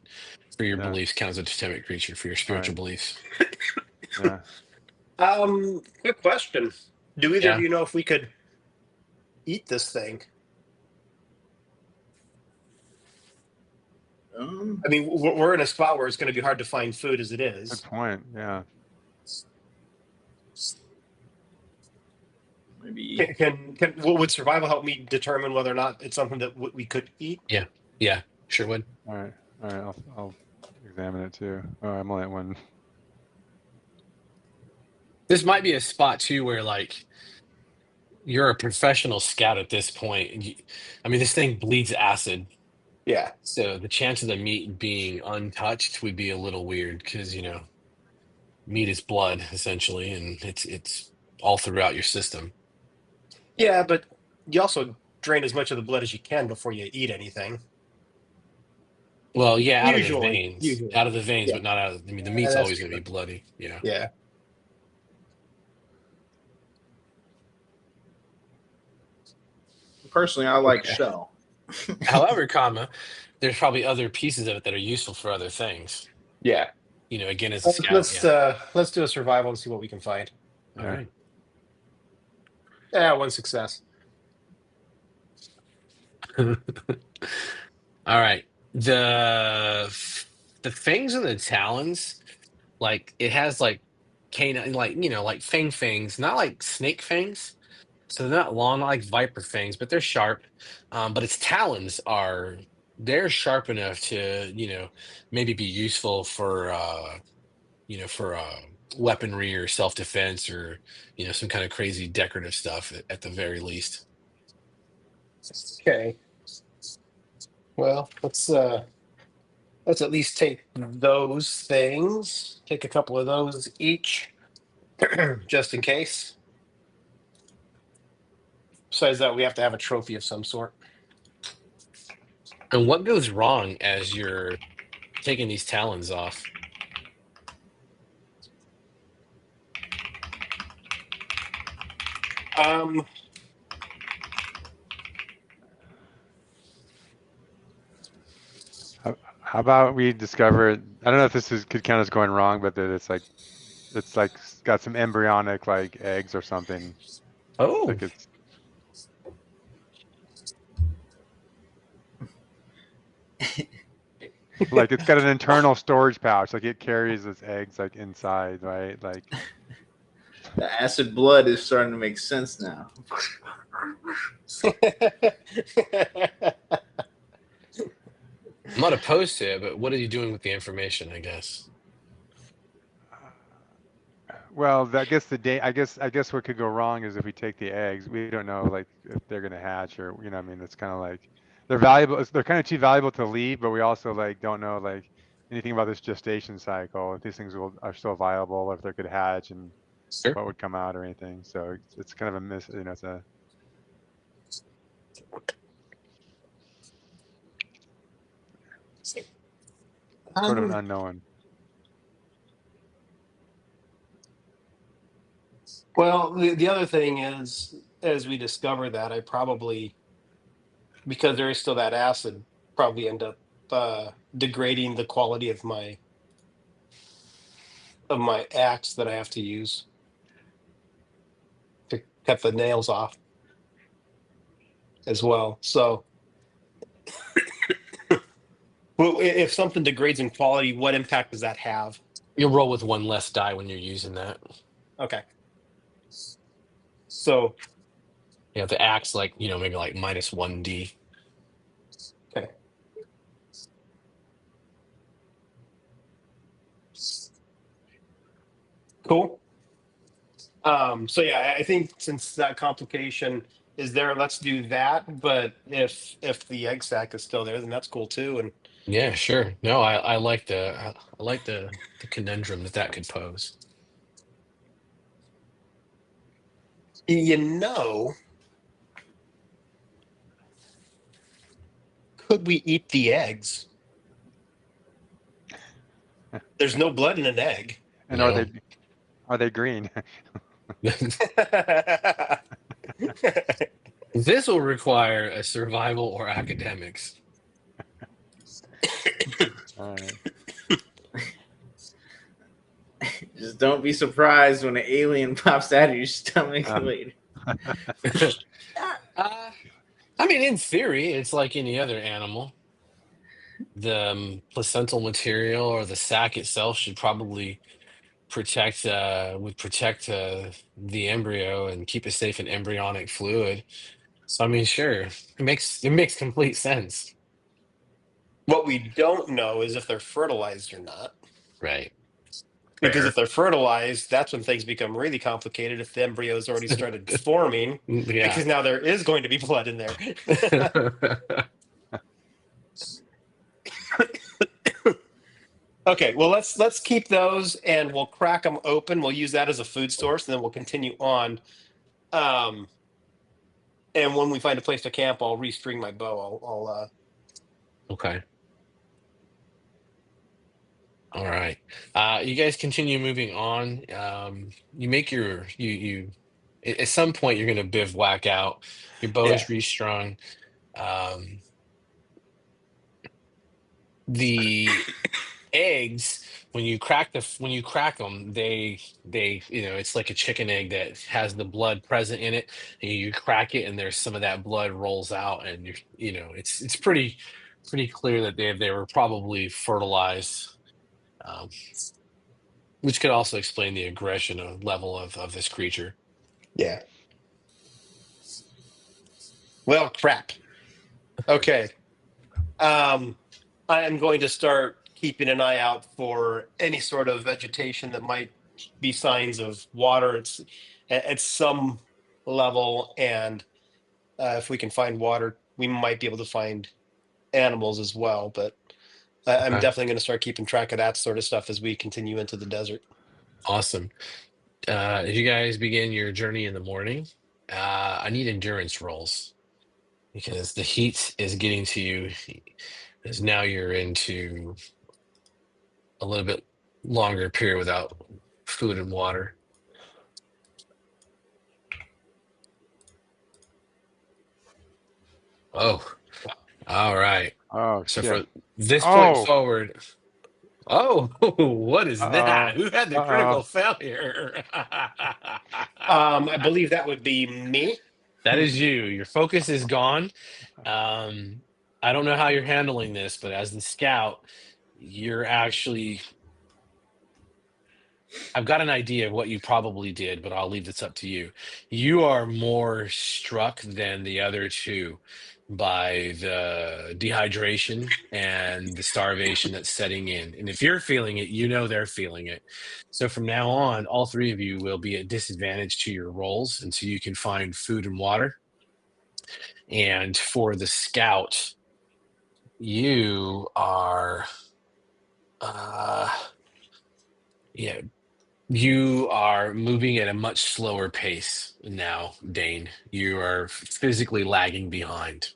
for your Yeah. beliefs, count as a totemic creature for your spiritual beliefs. Yeah. Good question. Do either Yeah. of you know if we could eat this thing? I mean, we're in a spot where it's going to be hard to find food as it Good is. point. Yeah. Maybe. Would survival help me determine whether or not it's something that we could eat? Yeah. Sure would. All right. All right. I'll examine it too. Oh, I'm only at 1. This might be a spot too where like you're a professional scout at this point. I mean, this thing bleeds acid. Yeah. So the chance of the meat being untouched would be a little weird because, meat is blood essentially, and it's all throughout your system. Yeah, but you also drain as much of the blood as you can before you eat anything. Well, yeah, out of the Usually. veins, Yeah. but not out of. I mean, the meat's that's always going to true. be bloody. Yeah. Yeah. Personally, I like Okay. shell. However, there's probably other pieces of it that are useful for other things. Yeah. Again, as a scout. Let's do a survival and see what we can find. All Yeah. right. Yeah, 1 success. All right. The fangs and the talons, like it has like canine, like fangs, not like snake fangs. So they're not long, not like viper fangs, but they're sharp. But its talons they're sharp enough to, maybe be useful for weaponry or self-defense or, some kind of crazy decorative stuff at the very least. Okay. Well, let's at least take those things. Take a couple of those each, just in case. Besides that, we have to have a trophy of some sort. And what goes wrong as you're taking these talons off? Um, How about we discover? I don't know if this could count as going wrong, but that it's like got some embryonic like eggs or something. Oh, Like it's like it's got an internal storage pouch. Like it carries its eggs like inside, right? Like The acid blood is starting to make sense now. I'm not opposed to it, but what are you doing with the information, I guess? well, I guess I guess what could go wrong is if we take the eggs, we don't know like if they're gonna hatch or I mean, it's kind of like they're valuable. They're kind of too valuable to leave, but we also like don't know like anything about this gestation cycle. If these things are still viable, or if they could hatch and Sure. what would come out or anything. So it's kind of a miss. It's a sort of an unknown. Well, the other thing is, as we discover that, I probably, because there is still that acid, probably end up degrading the quality of my axe that I have to use to cut the nails off as well. So, well, if something degrades in quality, what impact does that have? You'll roll with one less die when you're using that. Okay. So, You have the axe, like, maybe like -1d. okay. Cool. So yeah, I think since that complication is there, let's do that. But if the egg sac is still there, then that's cool too. And Yeah, sure. No, I like the conundrum that could pose. you know, could we eat the eggs? There's no blood in an egg. And No. are they green? This will require a survival or academics. All right. Just don't be surprised when an alien pops out of your stomach later. I mean, in theory, it's like any other animal. The placental material or the sac itself should probably protect the embryo and keep it safe in embryonic fluid. So I mean, sure, it makes complete sense. What we don't know is if they're fertilized or not. Right. Because Fair. if they're fertilized, that's when things become really complicated. If the embryo's already started forming, Yeah. because now there is going to be blood in there. Okay, well let's keep those and we'll crack them open. We'll use that as a food source, and then we'll continue on. And when we find a place to camp, I'll restring my bow. Okay. All right. You guys continue moving on. You make you at some point you're gonna bivouac out. Your bow is Yeah. restrung. Um, the eggs, when you crack them, they it's like a chicken egg that has the blood present in it, and you crack it, and there's some of that blood rolls out, and it's pretty clear that they were probably fertilized. Um, which could also explain the aggression level of this creature. Yeah. Well, crap. Okay. I am going to start keeping an eye out for any sort of vegetation that might be signs of water. It's at some level, and if we can find water, we might be able to find animals as well. But I'm Okay. definitely going to start keeping track of that sort of stuff as we continue into the desert. Awesome. As you guys begin your journey in the morning, I need endurance rolls because the heat is getting to you. As now you're into a little bit longer period without food and water. Oh, all right. Oh So shit. for this point Oh. forward, oh, what is Uh-oh. that? Who had the Uh-oh. critical failure? I believe that would be me. That is you. Your focus is gone. Um, I don't know how you're handling this, but as the scout, you're actually I've got an idea of what you probably did, but I'll leave this up to you. You are more struck than the other two by the dehydration and the starvation that's setting in. And if you're feeling it, you know they're feeling it. So from now on, all three of you will be at disadvantage to your rolls until you can find food and water. And for the scout, you are uh yeah, you are moving at a much slower pace now, Dane. You are physically lagging behind.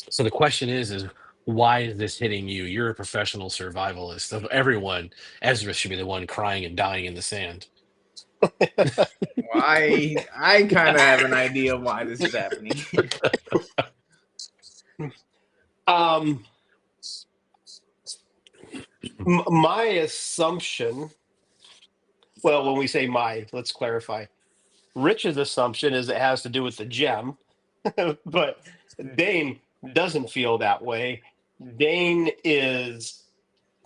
So the question is why is this hitting you? You're a professional survivalist. Of everyone, Ezra should be the one crying and dying in the sand. I kind of have an idea of why this is happening. My assumption, well, when we say my, let's clarify. Rich's assumption is it has to do with the gem, but Dane doesn't feel that way. Dane is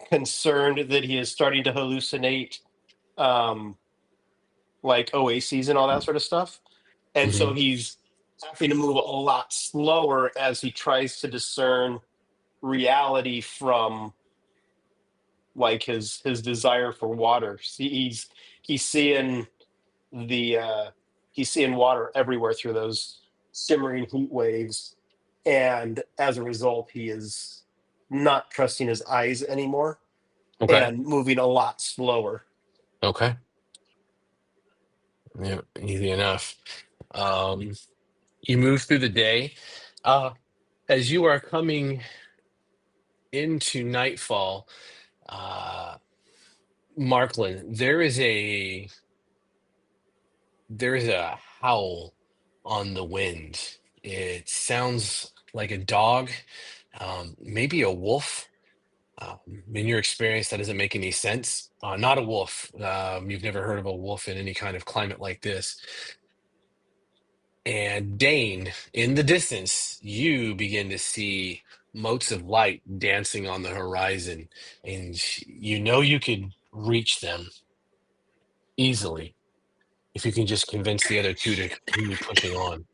concerned that he is starting to hallucinate, um, like oases and all that sort of stuff. And so Mhm. he's having to move a lot slower as he tries to discern reality from like his desire for water. He's seeing the he's seeing water everywhere through those simmering heat waves, and as a result, he is not trusting his eyes anymore Okay. and moving a lot slower. Okay. Yeah, easy enough. Um, you move through the day. As you are coming into nightfall, uh, Markland, there is a howl on the wind. It sounds like a dog, maybe a wolf. In your experience, that doesn't make any sense. Not a wolf. You've never heard of a wolf in any kind of climate like this. And Dane, in the distance, you begin to see motes of light dancing on the horizon, and you know you could reach them easily if you can just convince the other two to continue pushing on.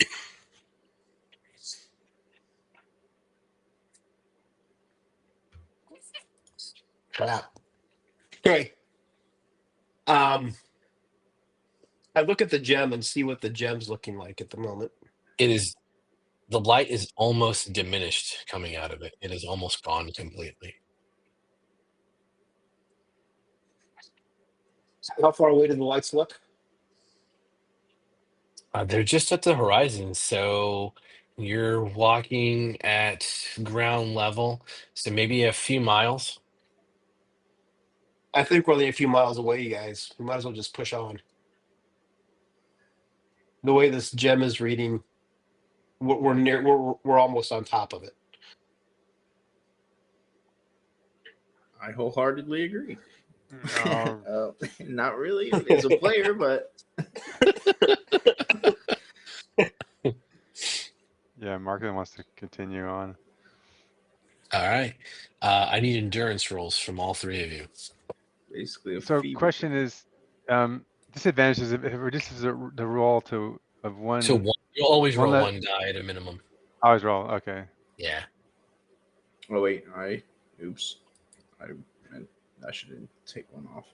Crap. Okay. Um, I look at the gem and see what the gem's looking like at the moment. It is the light is almost diminished coming out of it. It is almost gone completely. How far away do the lights look? They're just at the horizon, so you're walking at ground level, so maybe a few miles. I think we're only a few miles away, you guys. We might as well just push on. The way this gem is reading, we're near. We're almost on top of it. I wholeheartedly agree. No. Not really as a player, but Yeah, Marklin wants to continue on. All right. I need endurance rolls from all three of you. basically a So fever. question is, disadvantage is if it reduces the roll of So one you'll always one roll let one die at a minimum. I always roll. Okay. Yeah. Oh wait, oops, I should take one off.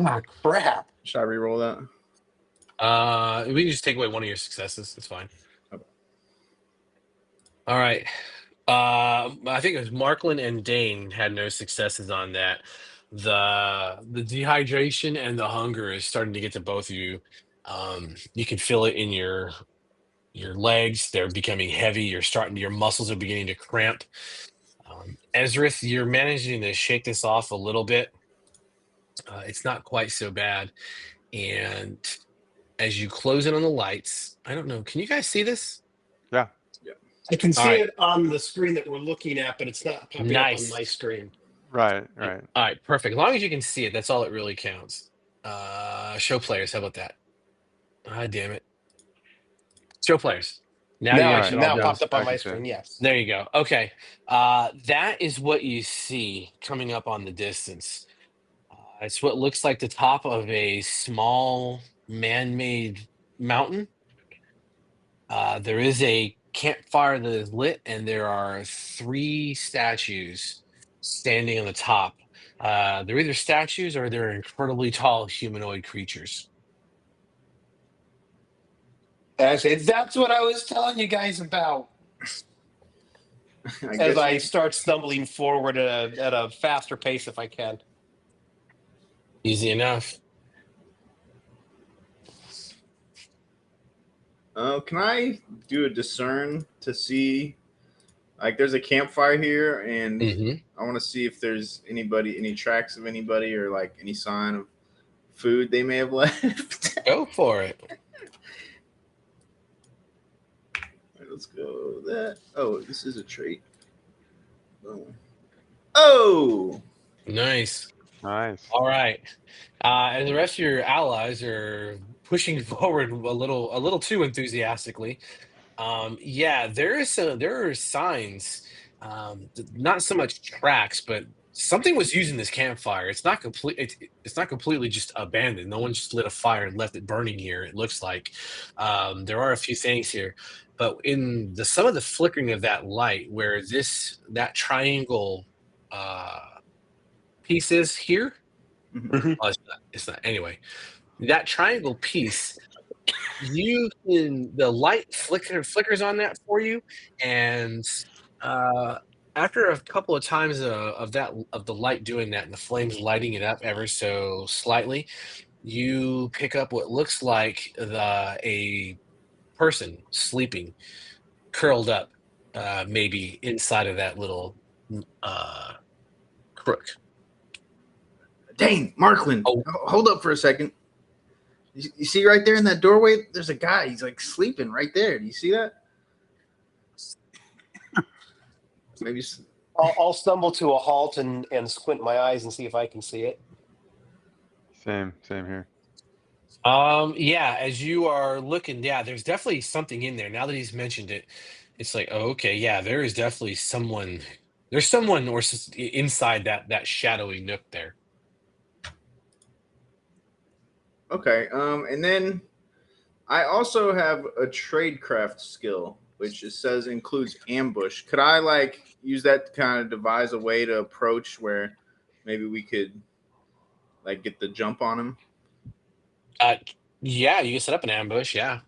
Ah, crap. Should I re-roll that? We can just take away one of your successes. It's fine. Okay. All right. I think it was Marklin and Dane had no successes on that. The dehydration and the hunger is starting to get to both of you. You can feel it in your legs. They're becoming heavy. Your muscles are beginning to cramp. Ezrith, you're managing to shake this off a little bit. It's not quite so bad. And as you close in on the lights, I don't know. Can you guys see this? Yeah. I can All see right. it on the screen that we're looking at, but it's not popping up on Nice. my screen. Right. All right, perfect. As long as you can see it, that's all that really counts. Show players, how about that? Ah, damn it. Show players. Now the Now, action all now it Yeah. popped goes. up on I my can see it. screen. Yes. There you go. Okay. That is what you see coming up on the distance. It's what looks like the top of a small man-made mountain. There is a campfire that is lit, and there are 3 statues standing on the top. They're either statues or they're incredibly tall humanoid creatures. That's what I was telling you guys about. I As guess I start stumbling forward at a faster pace, if I can. Easy enough. Can I do a discern to see? Like, there's a campfire here, and Hmm. I want to see if there's any tracks of anybody, or like any sign of food they may have left. Go for it. Alright, let's go that. Oh, this is a trait. Boom. Oh, Nice. Nice. All right. And the rest of your allies are pushing forward a little too enthusiastically. Yeah, there are signs, not so much tracks, but something was using this campfire. It's not completely just abandoned. No one just lit a fire and left it burning here. It looks like there are a few things here, but in some of the flickering of that light, where that triangle uh, piece is here. mhm. Oh, it's not. Anyway, that triangle piece, the light flickers on that for you, and uh, after a couple of times of the light doing that and the flames lighting it up ever so slightly, you pick up what looks like a person sleeping, curled up, maybe inside of that little uh, crook. Dang, Marklin, Oh. hold up for a second. You see right there in that doorway? There's a guy. He's like sleeping right there. Do you see that? Maybe. I'll stumble to a halt and squint my eyes and see if I can see it. Same here. Yeah, as you are looking, yeah, there's definitely something in there. Now that he's mentioned it, it's like, oh, okay, yeah, there is definitely someone. There's someone inside that shadowy nook there. Okay. And then I also have a tradecraft skill, which it says includes ambush. Could I like use that to kind of devise a way to approach where maybe we could like get the jump on him? Yeah, you can set up an ambush. Yeah.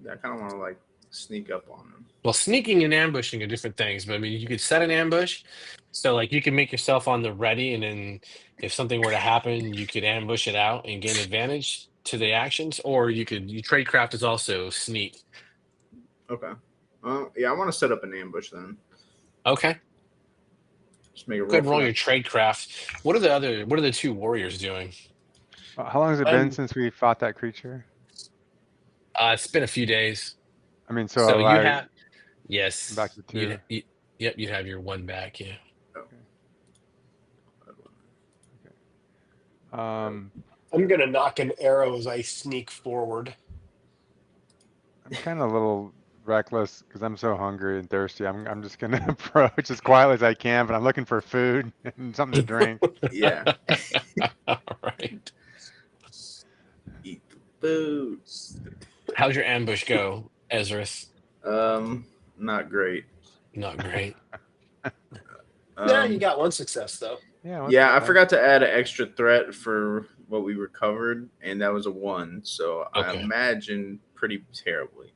I kind of want to like sneak up on him. Well, sneaking and ambushing are different things, but I mean, you could set an ambush. So, like, you can make yourself on the ready, and then if something were to happen, you could ambush it out and gain advantage to the actions, or you tradecraft is also sneak. Okay. Yeah, I want to set up an ambush then. Okay. Just make a Go ahead and roll for your that. tradecraft. What are the 2 warriors doing? How long has it been since we fought that creature? It's been a few days. I mean, So you I have, yes, back to 2. Yep, you'd have your 1 back. Yeah. I'm gonna knock an arrow as I sneak forward. kind of a little reckless because I'm so hungry and thirsty. I'm just gonna approach as quietly as I can, but I'm looking for food and something to drink. Yeah. All right. Eat the food. How's your ambush go, Ezrith? Not great. Not great. Yeah, you got 1 success though. Yeah, I forgot to add an extra threat for what we recovered, and that was a 1. So I Okay. imagine pretty terribly.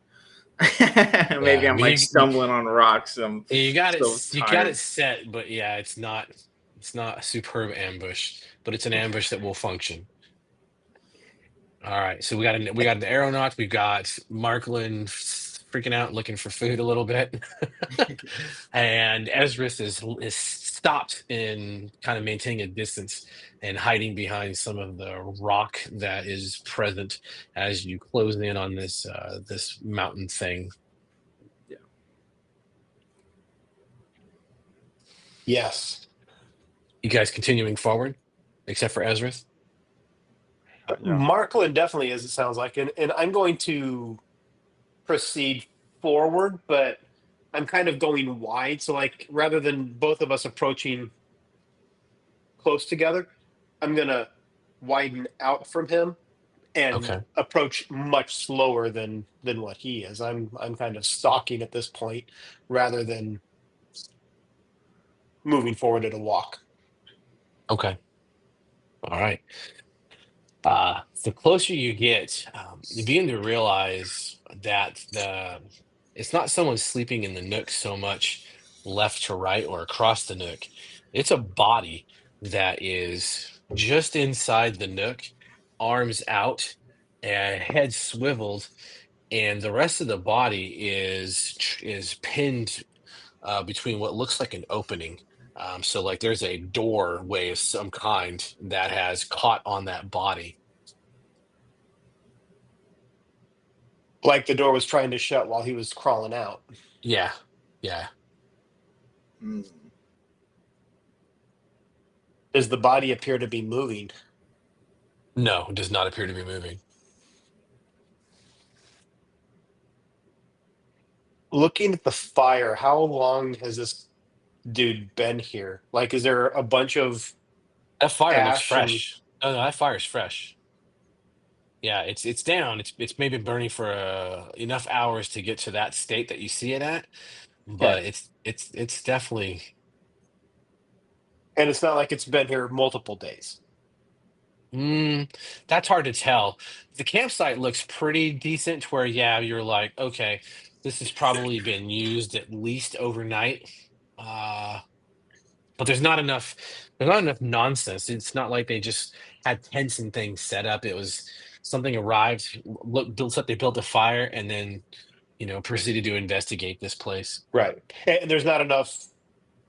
Maybe Yeah, I I'm mean, like stumbling on rocks. I'm you got it. so You got it tired. set, but yeah, it's not. It's not a superb ambush, but it's an ambush that will function. All right, so we got the aeronauts. We've got Markland freaking out, looking for food a little bit, and Ezra's is stopped in kind of maintaining a distance and hiding behind some of the rock that is present as you close in on this mountain thing. Yes. You guys continuing forward, except for Ezra's. Yeah. Markland definitely is, it sounds like. And I'm going to proceed forward, but I'm kind of going wide. So, like, rather than both of us approaching close together, I'm going to widen out from him and Okay. approach much slower than what he is. I'm kind of stalking at this point rather than moving forward at a walk. Okay. All right. The closer you get, you begin to realize that it's not someone sleeping in the nook so much left to right or across the nook. It's a body that is just inside the nook, arms out, and head swiveled, and the rest of the body is pinned between what looks like an opening. So like there's a doorway of some kind that has caught on that body. Like the door was trying to shut while he was crawling out. Yeah, yeah. Hmm. Does the body appear to be moving? No, it does not appear to be moving. Looking at the fire, how long has this dude been here? Like, is there a bunch of That fire looks ash and fresh. Oh no, that fire's fresh. Yeah, it's down. It's maybe burning for enough hours to get to that state that you see it at, okay? but it's definitely. And it's not like it's been here multiple days. Mm, that's hard to tell. The campsite looks pretty decent to where, yeah, you're like, okay, this has probably been used at least overnight. Uh, but there's not enough nonsense. It's not like they just had tents and things set up. It was something arrived, built up, they built a fire, and then, proceeded to investigate this place. Right. And there's not enough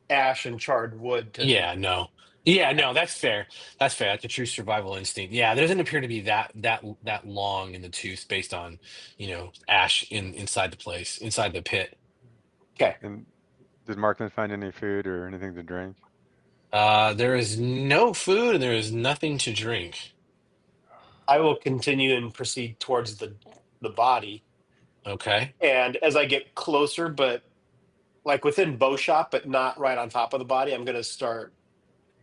ash and charred wood to. Yeah, no. Yeah, no, that's fair. That's fair. That's a true survival instinct. Yeah, there doesn't appear to be that long in the tooth based on, ash inside the place, inside the pit. Okay. And did Markland find any food or anything to drink? There is no food and there is nothing to drink. I will continue and proceed towards the body. Okay. And as I get closer, but like within bow shot, but not right on top of the body, I'm gonna start,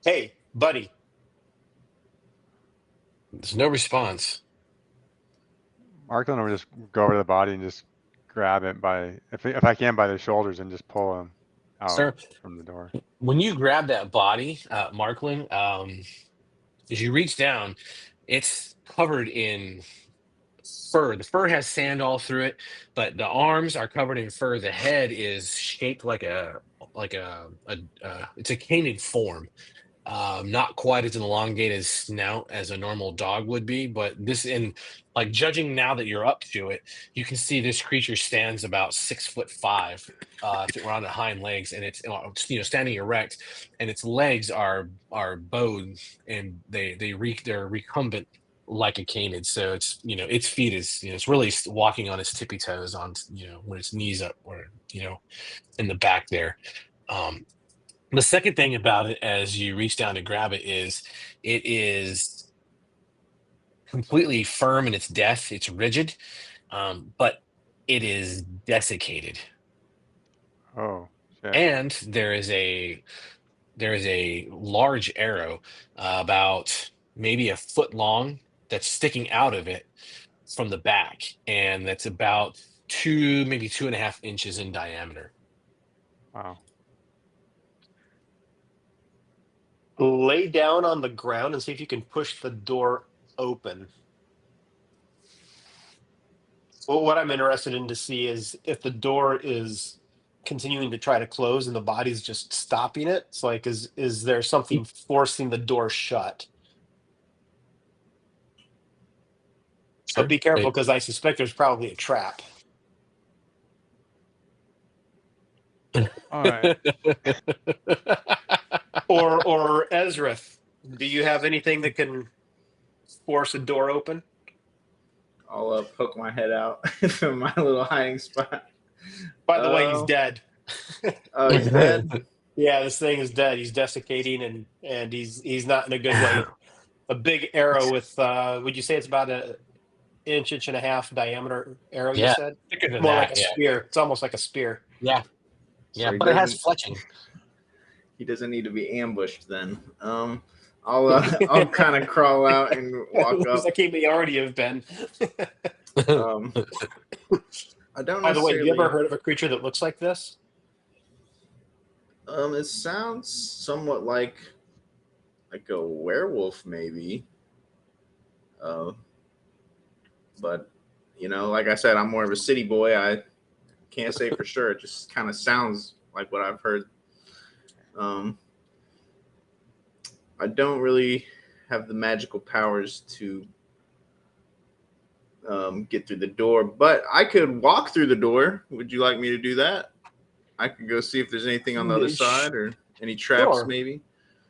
hey, buddy. There's no response. Markland will just go over to the body and just grab it if I can, by the shoulders and just pull him out Sir, from the door. when you grab that body, Markland, as you reach down, it's covered in fur. The fur has sand all through it, but the arms are covered in fur. The head is shaped like it's a canid form. Not quite as an elongated snout as a normal dog would be, but this in like judging now that you're up to it, you can see this creature stands about 6'5", around the hind legs, and it's standing erect, and its legs are bowed, and they're recumbent like a canid. So it's its feet is it's really walking on its tippy toes on when its knees up or in the back there. Um, the second thing about it, as you reach down to grab it, is it is completely firm in its death. It's rigid, but it is desiccated, Oh, shit. and there is a large arrow, about maybe a foot long, that's sticking out of it from the back, and that's about maybe 2.5 inches in diameter. Wow. Lay down on the ground and see if you can push the door open. Well, what I'm interested in to see is if the door is continuing to try to close and the body's just stopping it. It's like, is there something forcing the door shut? So Sure. be careful, because I suspect there's probably a trap. All right. Or Ezrith, do you have anything that can force a door open? I'll poke my head out from my little hiding spot. By the way, he's dead. Oh, he's dead? Yeah, this thing is dead. He's desiccating, and he's not in a good way. A big arrow with would you say it's about an inch and a half diameter arrow? You Yeah, said thicker than more that. like a Yeah, spear. It's almost like a spear. yeah, So he but it has doesn't fletching. he doesn't need to be ambushed then. I'll kind of crawl out and walk Looks up. like he may already have been. Um, I don't By the way, have you necessarily. ever heard of a creature that looks like this? It sounds somewhat like a werewolf, maybe. But like I said, I'm more of a city boy. I can't say for sure. It just kind of sounds like what I've heard. I don't really have the magical powers to get through the door, but I could walk through the door. Would you like me to do that? I could go see if there's anything on the other side or any traps, Sure. maybe.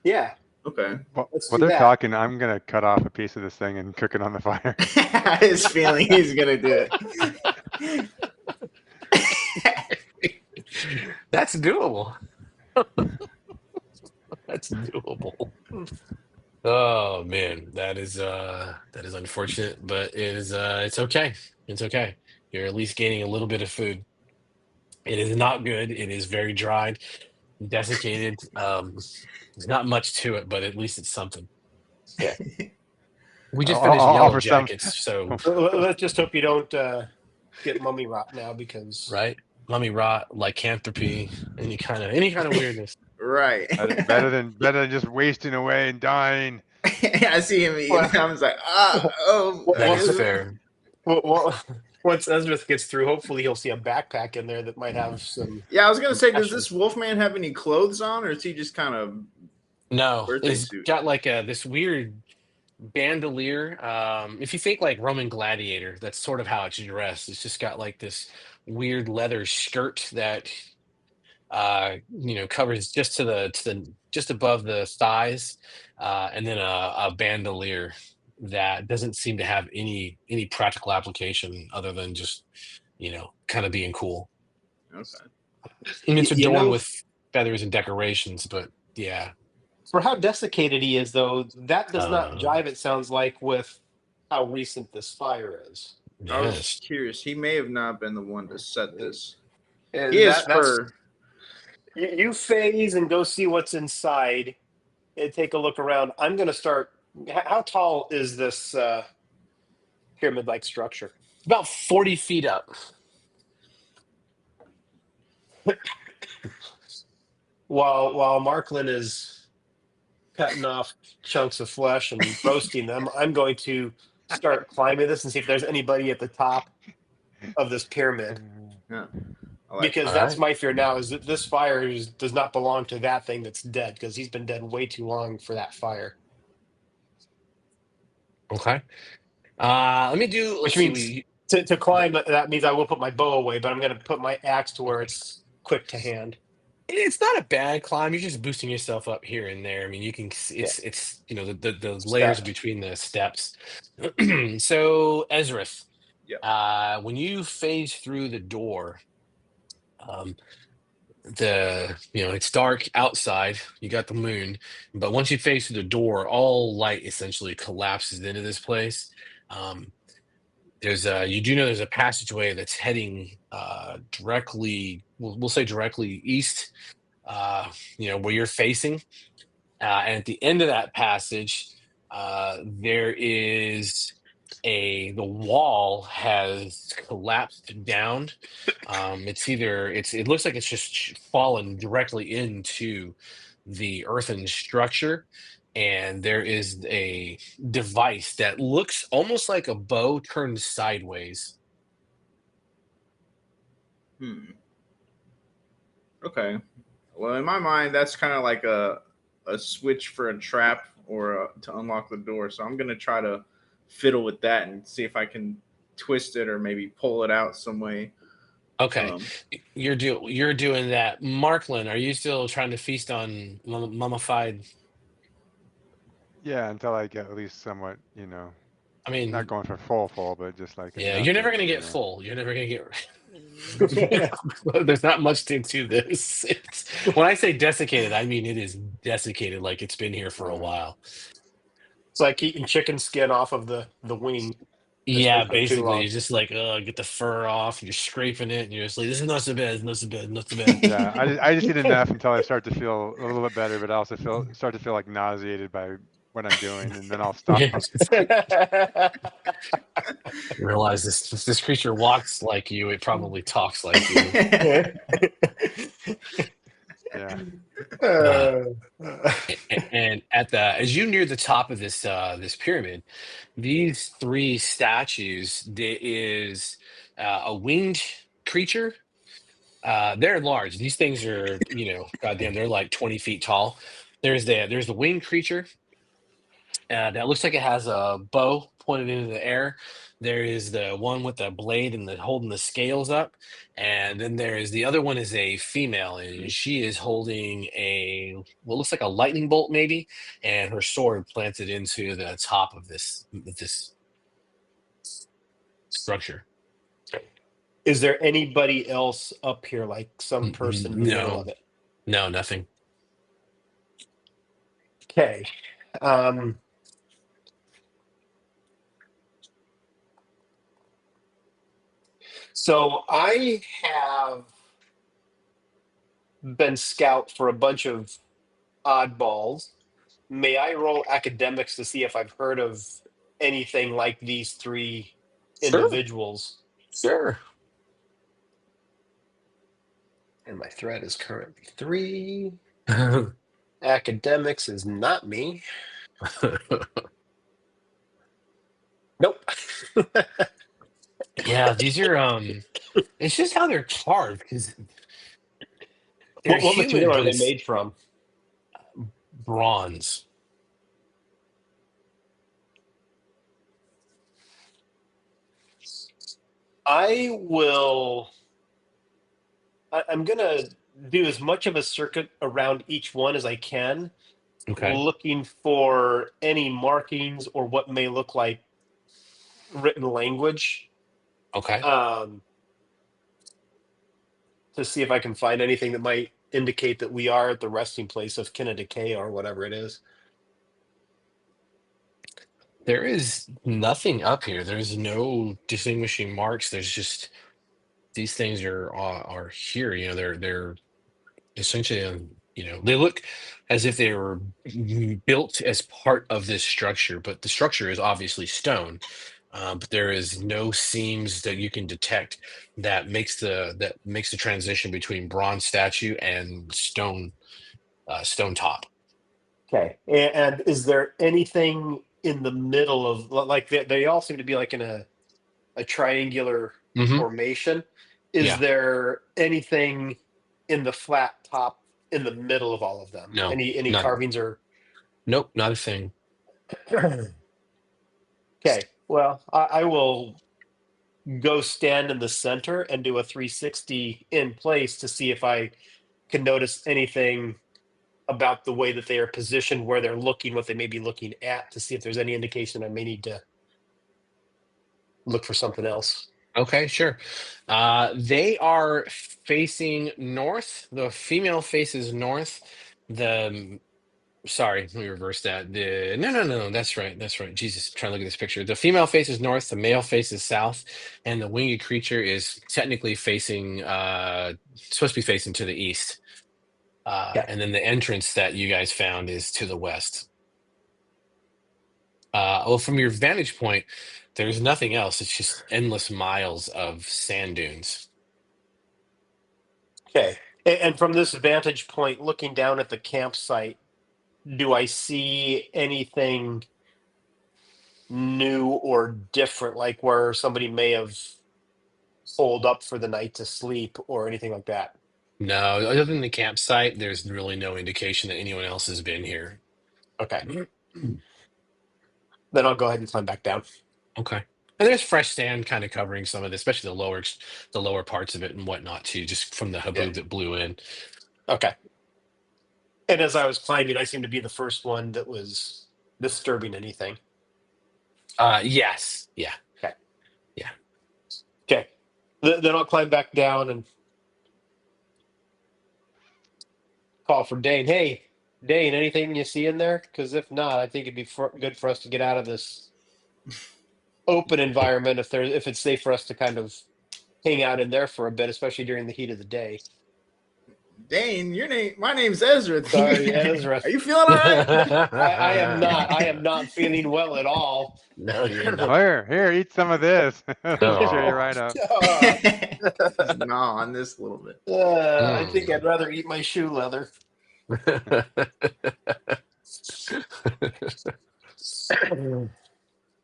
Yeah. Okay. While Let's while do they're that. talking, I'm gonna cut off a piece of this thing and cook it on the fire. I had his feeling he's gonna do it. That's doable. That's doable. Oh man, that is unfortunate, but it's okay. It's okay. You're at least gaining a little bit of food. It is not good. It is very dried, desiccated. There's not much to it, but at least it's something. Yeah. We I'll, just I'll finished I'll Yellow offer some. Jackets, so Let's just hope you don't get mummy rot now, because right, mummy rot, lycanthropy, any kind of weirdness. Right. Better than just wasting away and dying. I see him eating. Well- I was like, That Well, is fair. well, once Ezrith gets through, hopefully he'll see a backpack in there that might have some. Yeah, I was gonna say, does Passion. this Wolfman have any clothes on, or is he just kind of No, birthday it's suit? got like this weird bandolier. If you think like Roman gladiator, that's sort of how it's dressed. It's just got like this weird leather skirt that covers just to the just above the thighs, and then a bandolier that doesn't seem to have any practical application other than just kind of being cool. Okay. And it's You adorned know- with feathers and decorations, but yeah. For how desiccated he is, though, that does not jive, it sounds like, with how recent this fire is. I was Yes. curious. He may have not been the one to set this. And He is that's- for. You phase and go see what's inside and take a look around. I'm going to start. How tall is this pyramid-like structure? About 40 feet up. While Marklin is cutting off chunks of flesh and roasting them, I'm going to start climbing this and see if there's anybody at the top of this pyramid. Yeah. I like Because All that's right. my fear now, is that this fire does not belong to that thing that's dead, because he's been dead way too long for that fire. Okay. Let me do. Which let's means see, to climb, that means I will put my bow away, but I'm going to put my axe to where it's quick to hand. it's not a bad climb. You're just boosting yourself up here and there. I mean, you can. It's the layers Steps. between the steps. So Ezrith, Yeah. when you phase through the door, it's dark outside. You got the moon, but once you phase through the door, all light essentially collapses into this place. There's a passageway that's heading directly, we'll say directly east, where you're facing, and at the end of that passage, there is the wall has collapsed down. It looks like it's just fallen directly into the earthen structure, and there is a device that looks almost like a bow turned sideways Okay. Well, in my mind, that's kind of like a switch for a trap or to unlock the door. So I'm gonna try to fiddle with that and see if I can twist it or maybe pull it out some way. Okay, Um, you're doing that. Markland, are you still trying to feast on mummified? Yeah, until I get at least somewhat, you know, I not mean, going for full, but just like yeah, enough you're never that, gonna you get know. full. You're never gonna get. There's not much to this. When I say desiccated, I mean it is desiccated, like it's been here for a while. It's like eating chicken skin off of the wing that's been Yeah, cooked too basically, long. you're just like, get the fur off, and you're scraping it, and you're just like, this is not so bad, it's not so bad, not so bad. Yeah, I just eat enough until I start to feel a little bit better, but I also start to feel like nauseated by what I'm doing, and then I'll stop. Yeah. You realize this creature walks like you, it probably talks like you. Yeah. Uh, Uh, and as you near the top of this pyramid, these three statues, there is a winged creature. They're large. These things are, goddamn, they're like 20 feet tall. There's the winged creature that looks like it has a bow pointed into the air. There is the one with the blade and the holding the scales up, and then there is the other one is a female, and she is holding a what looks like a lightning bolt maybe, and her sword planted into the top of this structure. is there anybody else up here, like some person in the middle No, of it? no, nothing. Okay. Um, so I have been scout for a bunch of oddballs. May I roll academics to see if I've heard of anything like these three Sure, individuals? sure. And my threat is currently 3. Academics is not me. Nope. Yeah, these are it's just how they're carved because they're What human, material are but they it's made from? bronze. I will. I'm going to do as much of a circuit around each one as I can, Okay. looking for any markings or what may look like written language, Okay. um, to see if I can find anything that might indicate that we are at the resting place of Kinna Decay or whatever it is. There is nothing up here. There's no distinguishing marks. There's just these things are here. They're essentially they look as if they were built as part of this structure, but the structure is obviously stone. But there is no seams that you can detect that makes the transition between bronze statue and stone top. Okay. And is there anything in the middle of, like, they all seem to be like in a triangular Hmm. formation? Is Yeah. there anything in the flat top in the middle of all of them? No. Any None. carvings or? Nope. Not a thing. Okay. Well, I will go stand in the center and do a 360 in place to see if I can notice anything about the way that they are positioned, where they're looking, what they may be looking at, to see if there's any indication I may need to look for something else. Okay, sure. They are facing north. The female faces north. The Sorry, let me reverse that. The No, no, no, that's right. That's right. Jesus, I'm trying to look at this picture. The female faces north, the male faces south, and the winged creature is technically facing supposed to be facing to the east. Okay. And then the entrance that you guys found is to the west. Well, from your vantage point, there's nothing else. It's just endless miles of sand dunes. Okay. And from this vantage point, looking down at the campsite, do I see anything new or different, like where somebody may have holed up for the night to sleep or anything like that? No, other than the campsite, there's really no indication that anyone else has been here. Okay. Then I'll go ahead and climb back down. Okay. And there's fresh sand kind of covering some of it, especially the lower parts of it and whatnot too, just from the Yeah. haboob that blew in. Okay. And as I was climbing, I seemed to be the first one that was disturbing anything. Yes. Yeah. Okay. Yeah. Okay. Then I'll climb back down and call for Dane. Hey, Dane, anything you see in there? Because if not, I think it'd be good for us to get out of this open environment if it's safe for us to kind of hang out in there for a bit, especially during the heat of the day. Dane, my name's Ezra. Sorry, Ezra. Are you feeling all right? I am not. I am not feeling well at all. No, you're not. Here, eat some of this. It'll cheer you right up. Just gnaw on this a little bit. I think I'd rather eat my shoe leather.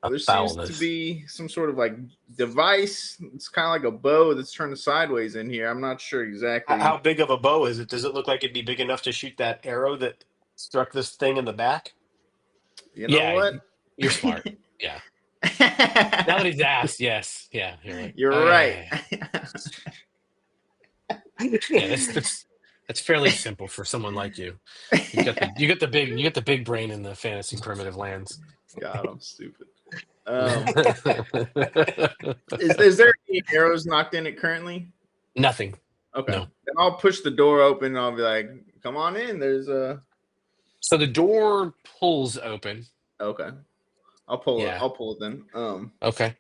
There seems to be some sort of like device. It's kind of like a bow that's turned sideways in here. I'm not sure exactly. How big of a bow is it? Does it look like it'd be big enough to shoot that arrow that struck this thing in the back? You know what? You're smart. Yeah. Now that he's asked, yes. Yeah. You're right. Yeah, that's fairly simple for someone like you. You got the big brain in the fantasy primitive lands. God, I'm stupid. Is there any arrows knocked in it currently? Nothing. Okay. No. Then I'll push the door open and I'll be like, come on in. There's a. So the door pulls open. Okay. I'll pull Yeah. it. I'll pull it then. Okay.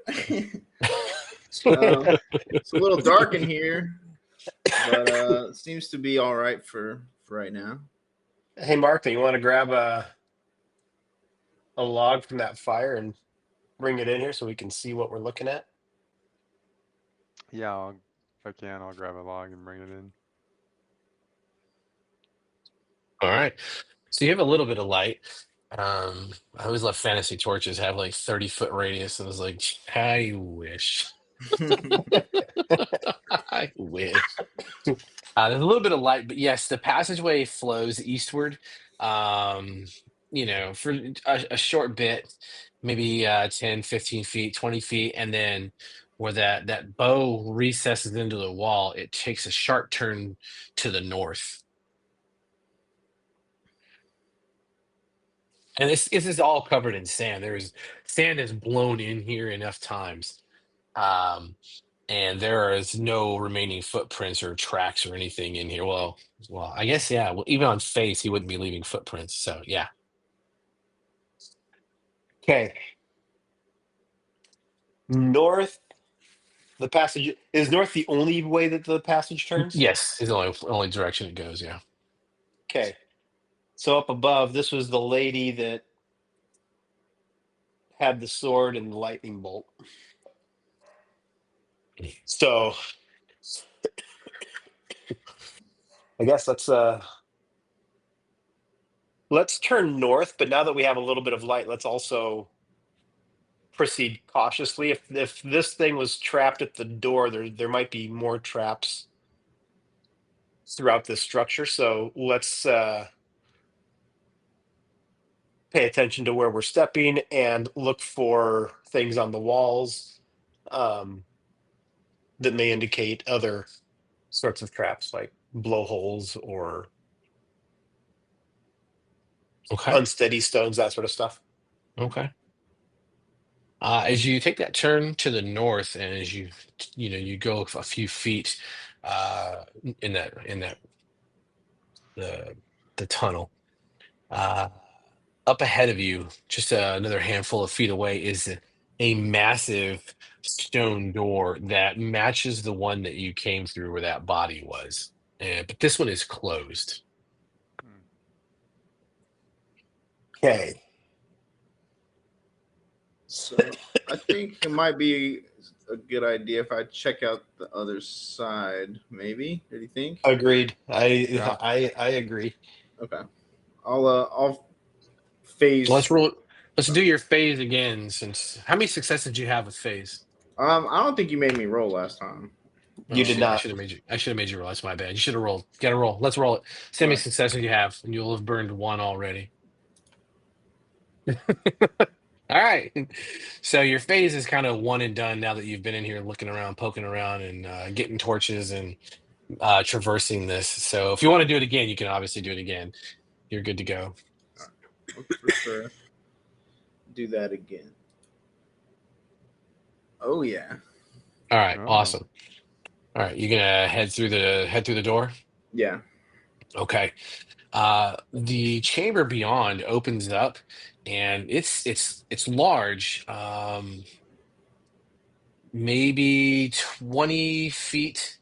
It's a little dark in here, but it seems to be all right for right now. Hey, Martha, you want to grab a log from that fire and bring it in here so we can see what we're looking at? Yeah, if I can, I'll grab a log and bring it in. All right. So you have a little bit of light. I always love fantasy torches have like 30-foot radius, and I was like, I wish. I wish. There's a little bit of light, but yes, the passageway flows eastward. For a short bit, maybe 10, 15 feet, 20 feet, and then where that bow recesses into the wall, it takes a sharp turn to the north. And this is all covered in sand. Sand has blown in here enough times. And there is no remaining footprints or tracks or anything in here. Well, I guess, yeah. Well, even on face, he wouldn't be leaving footprints. So, yeah. Okay. North, the passage is north the only way that the passage turns? Yes, is the only direction it goes, yeah. Okay. So up above, this was the lady that had the sword and the lightning bolt. So I guess let's turn north, but now that we have a little bit of light, let's also proceed cautiously. If this thing was trapped at the door, there might be more traps throughout this structure. So let's pay attention to where we're stepping and look for things on the walls that may indicate other sorts of traps, like blowholes or unsteady stones, that sort of stuff. Okay. As you take that turn to the north, and as you go a few feet in the tunnel, up ahead of you, just another handful of feet away, is a massive stone door that matches the one that you came through where that body was. But this one is closed. Okay. So I think it might be a good idea if I check out the other side. Maybe. What do you think? Agreed. I agree. Okay. I'll phase. Let's roll. Let's do your phase again. Since how many successes did you have with phase? I don't think you made me roll last time. You did Shit, not. I should have made you roll. That's my bad. You should have rolled. Got to roll. Let's roll it. See how many successes you have, and you'll have burned one already. All right. So your phase is kind of one and done now that you've been in here looking around, poking around, and getting torches and traversing this. So if you want to do it again, you can obviously do it again. You're good to go. For sure. Do that again. Oh yeah. All right. Oh. Awesome. All right. You're gonna head through the door. Yeah. Okay. The chamber beyond opens up, and it's large. Maybe 20 feet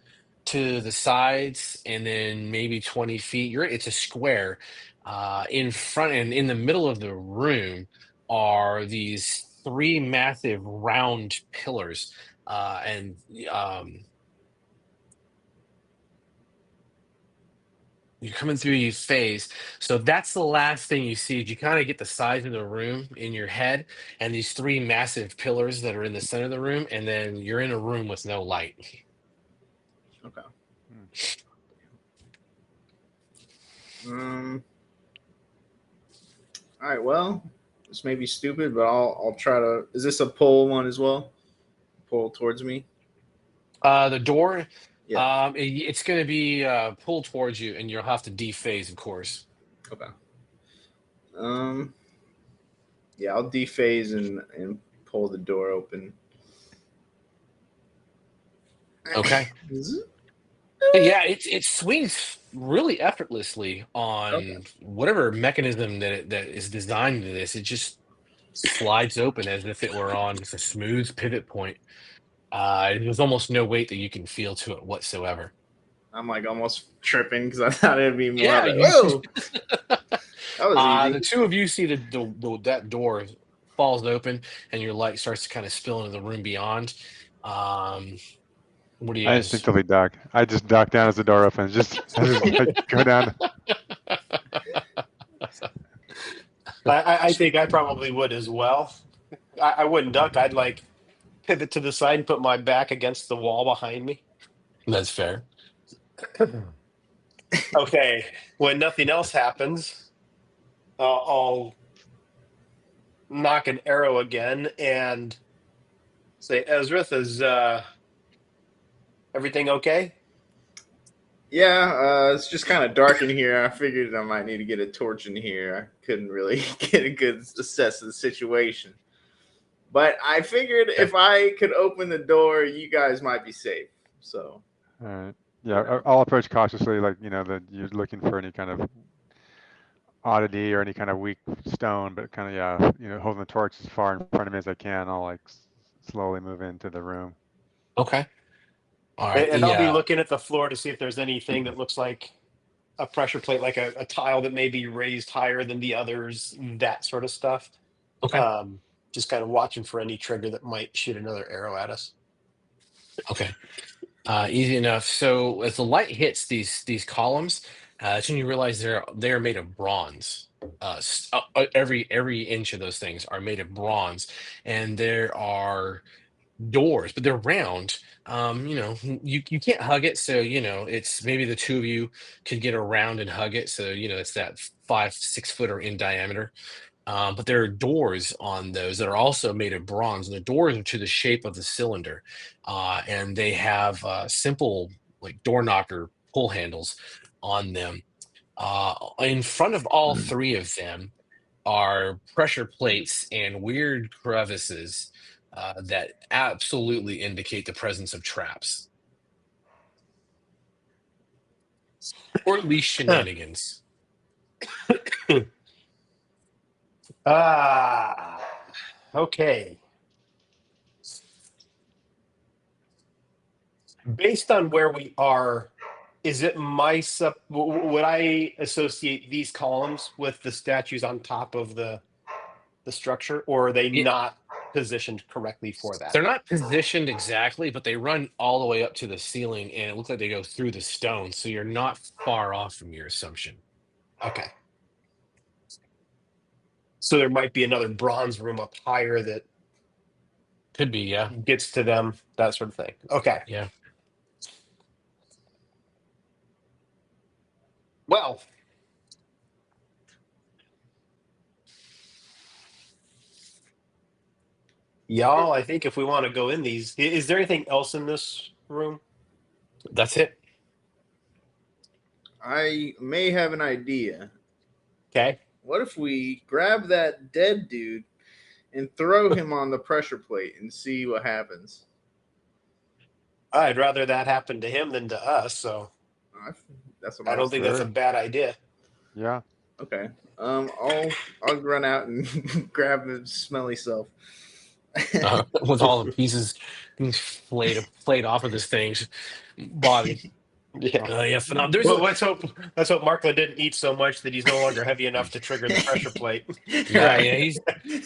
to the sides, and then maybe 20 feet. It's a square. In front and in the middle of the room are these three massive round pillars. And You're coming through your phase. So that's the last thing you see. You kind of get the size of the room in your head and these three massive pillars that are in the center of the room, and then you're in a room with no light. Okay. All right. Well, this may be stupid, but I'll try to. Is this a pull one as well? Pull towards me. The door, Yeah. it's going to be pulled towards you, and you'll have to dephase, of course. Okay. Yeah, I'll dephase and pull the door open. Okay. Yeah, it swings really effortlessly on whatever mechanism that is designed to this. It just slides open as if it were on just a smooth pivot point. There's almost no weight that you can feel to it whatsoever. I'm like almost tripping because I thought it'd be more. Yeah, Like, you. whoa, that was easy. The two of you see that door falls open, and your light starts to kind of spill into the room beyond. What do you I guys? instinctively duck. I just duck down as the door opens. Just like, go down. I think I probably would as well. I wouldn't duck. I'd like pivot to the side and put my back against the wall behind me. That's fair. Okay. When nothing else happens, I'll knock an arrow again and say, Ezrith, is everything okay? Yeah, it's just kind of dark in here. I figured I might need to get a torch in here. I couldn't really get a good assess of the situation. But I figured if I could open the door, you guys might be safe. So, All right. Yeah, I'll approach cautiously, like, that you're looking for any kind of oddity or any kind of weak stone, but kind of, holding the torch as far in front of me as I can. I'll like slowly move into the room. Okay. All right. And I'll be looking at the floor to see if there's anything that looks like a pressure plate, like a tile that may be raised higher than the others, that sort of stuff. Okay. Just kind of watching for any trigger that might shoot another arrow at us. Okay. Easy enough. So as the light hits these columns, that's when you realize they're made of bronze. Every inch of those things are made of bronze, and there are doors, but they're round. You can't hug it, so it's maybe the two of you could get around and hug it. So it's that 5-6 footer in diameter. But there are doors on those that are also made of bronze, and the doors are to the shape of the cylinder, and they have simple like door knocker pull handles on them. In front of all three of them are pressure plates and weird crevices that absolutely indicate the presence of traps, or at least shenanigans. Okay. Based on where we are, is it would I associate these columns with the statues on top of the structure, or are they not positioned correctly for that? They're not positioned exactly, but they run all the way up to the ceiling, and it looks like they go through the stone, so you're not far off from your assumption. Okay. So there might be another bronze room up higher that Could be, yeah. gets to them, that sort of thing. Okay. Yeah. Well, y'all, I think if we want to go in these, is there anything else in this room? That's it. I may have an idea. Okay. What if we grab that dead dude and throw him on the pressure plate and see what happens? I'd rather that happen to him than to us, so That's what I I don't was think that's a Sure. bad idea. Yeah. Okay. I'll run out and grab his smelly self. With all the pieces being flayed off of this thing's body. Yeah. Yeah, phenomenal. There's Well, a, let's hope Markland didn't eat so much that he's no longer heavy enough to trigger the pressure plate. yeah, he's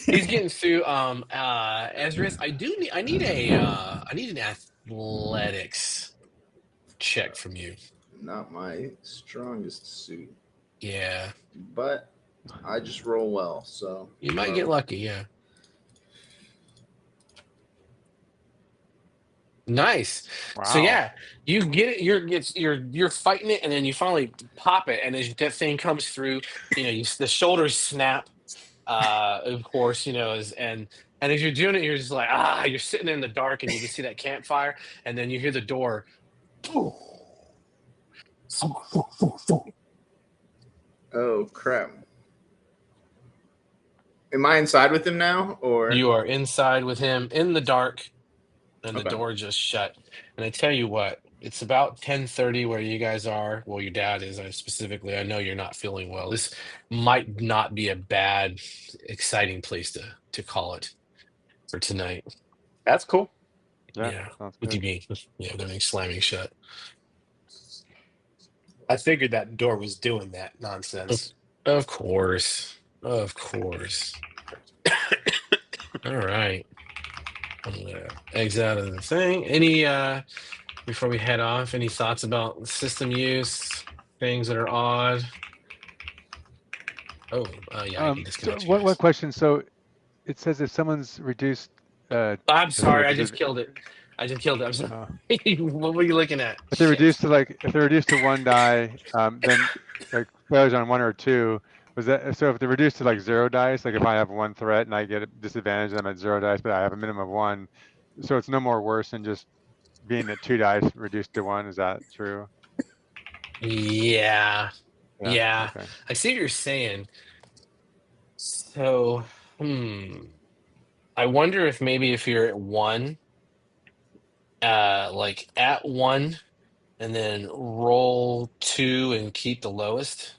getting through. Ezra's, I need an athletics check from you. Not my strongest suit, Yeah, but I just roll well, so you might get lucky. Yeah, nice. So Wow. yeah, you get it. You're fighting it, and then you finally pop it, and as that thing comes through, the shoulders snap. Of course, and as you're doing it, you're just like you're sitting in the dark, and you can see that campfire, and then you hear the door. oh crap. Am I inside with him now, or You are inside with him in the dark, and the okay? door just shut. And I tell you what, it's about 10:30 where you guys are. Well, your dad is. Specifically, I know you're not feeling well. This might not be a bad, exciting place to call it for tonight. That's cool. Yeah. Yeah, Sounds what do you good. mean? Yeah, everything slamming shut. I figured that door was doing that nonsense. Of course, of course. All right. I'm gonna exit out of the thing. Any before we head off, any thoughts about system use, things that are odd? Oh, yeah, I can So disconnect you what guys. question? So it says if someone's reduced I'm to like sorry, I just killed it. I just killed it. I'm sorry. What were you looking at? if they're Shit. reduced to if they're reduced to one die, then like failures on one or two. Was that so? If they're reduced to like 0 dice, like if I have one threat and I get a disadvantage, I'm at 0 dice, but I have a minimum of one, so it's no more worse than just being at 2 dice reduced to 1. Is that true? Yeah. Yeah. Yeah. Okay. I see what you're saying. So, I wonder if maybe if you're at one, like at one, and then roll 2 and keep the lowest.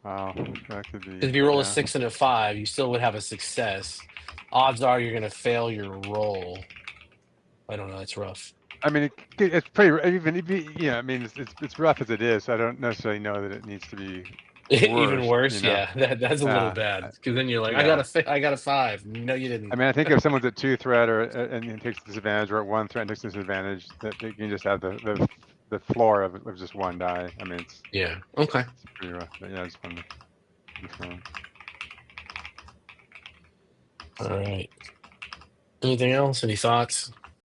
Wow. That could be. If you roll a Yeah. 6 and a 5, you still would have a success. Odds are you're going to fail your roll. I don't know. It's rough. I mean, it's pretty I mean, it's rough as it is. So I don't necessarily know that it needs to be Even worse. worse, yeah. That's a little bad because then you're like, Yeah. I got a 5. No, you I didn't. mean, I think if someone's at 2 threat and takes disadvantage, or at 1 threat and takes disadvantage, that they can just have the floor of just 1 die. I mean, it's Yeah. Okay. pretty rough. But yeah, I just wanted to confirm. All right. Anything else? Any thoughts?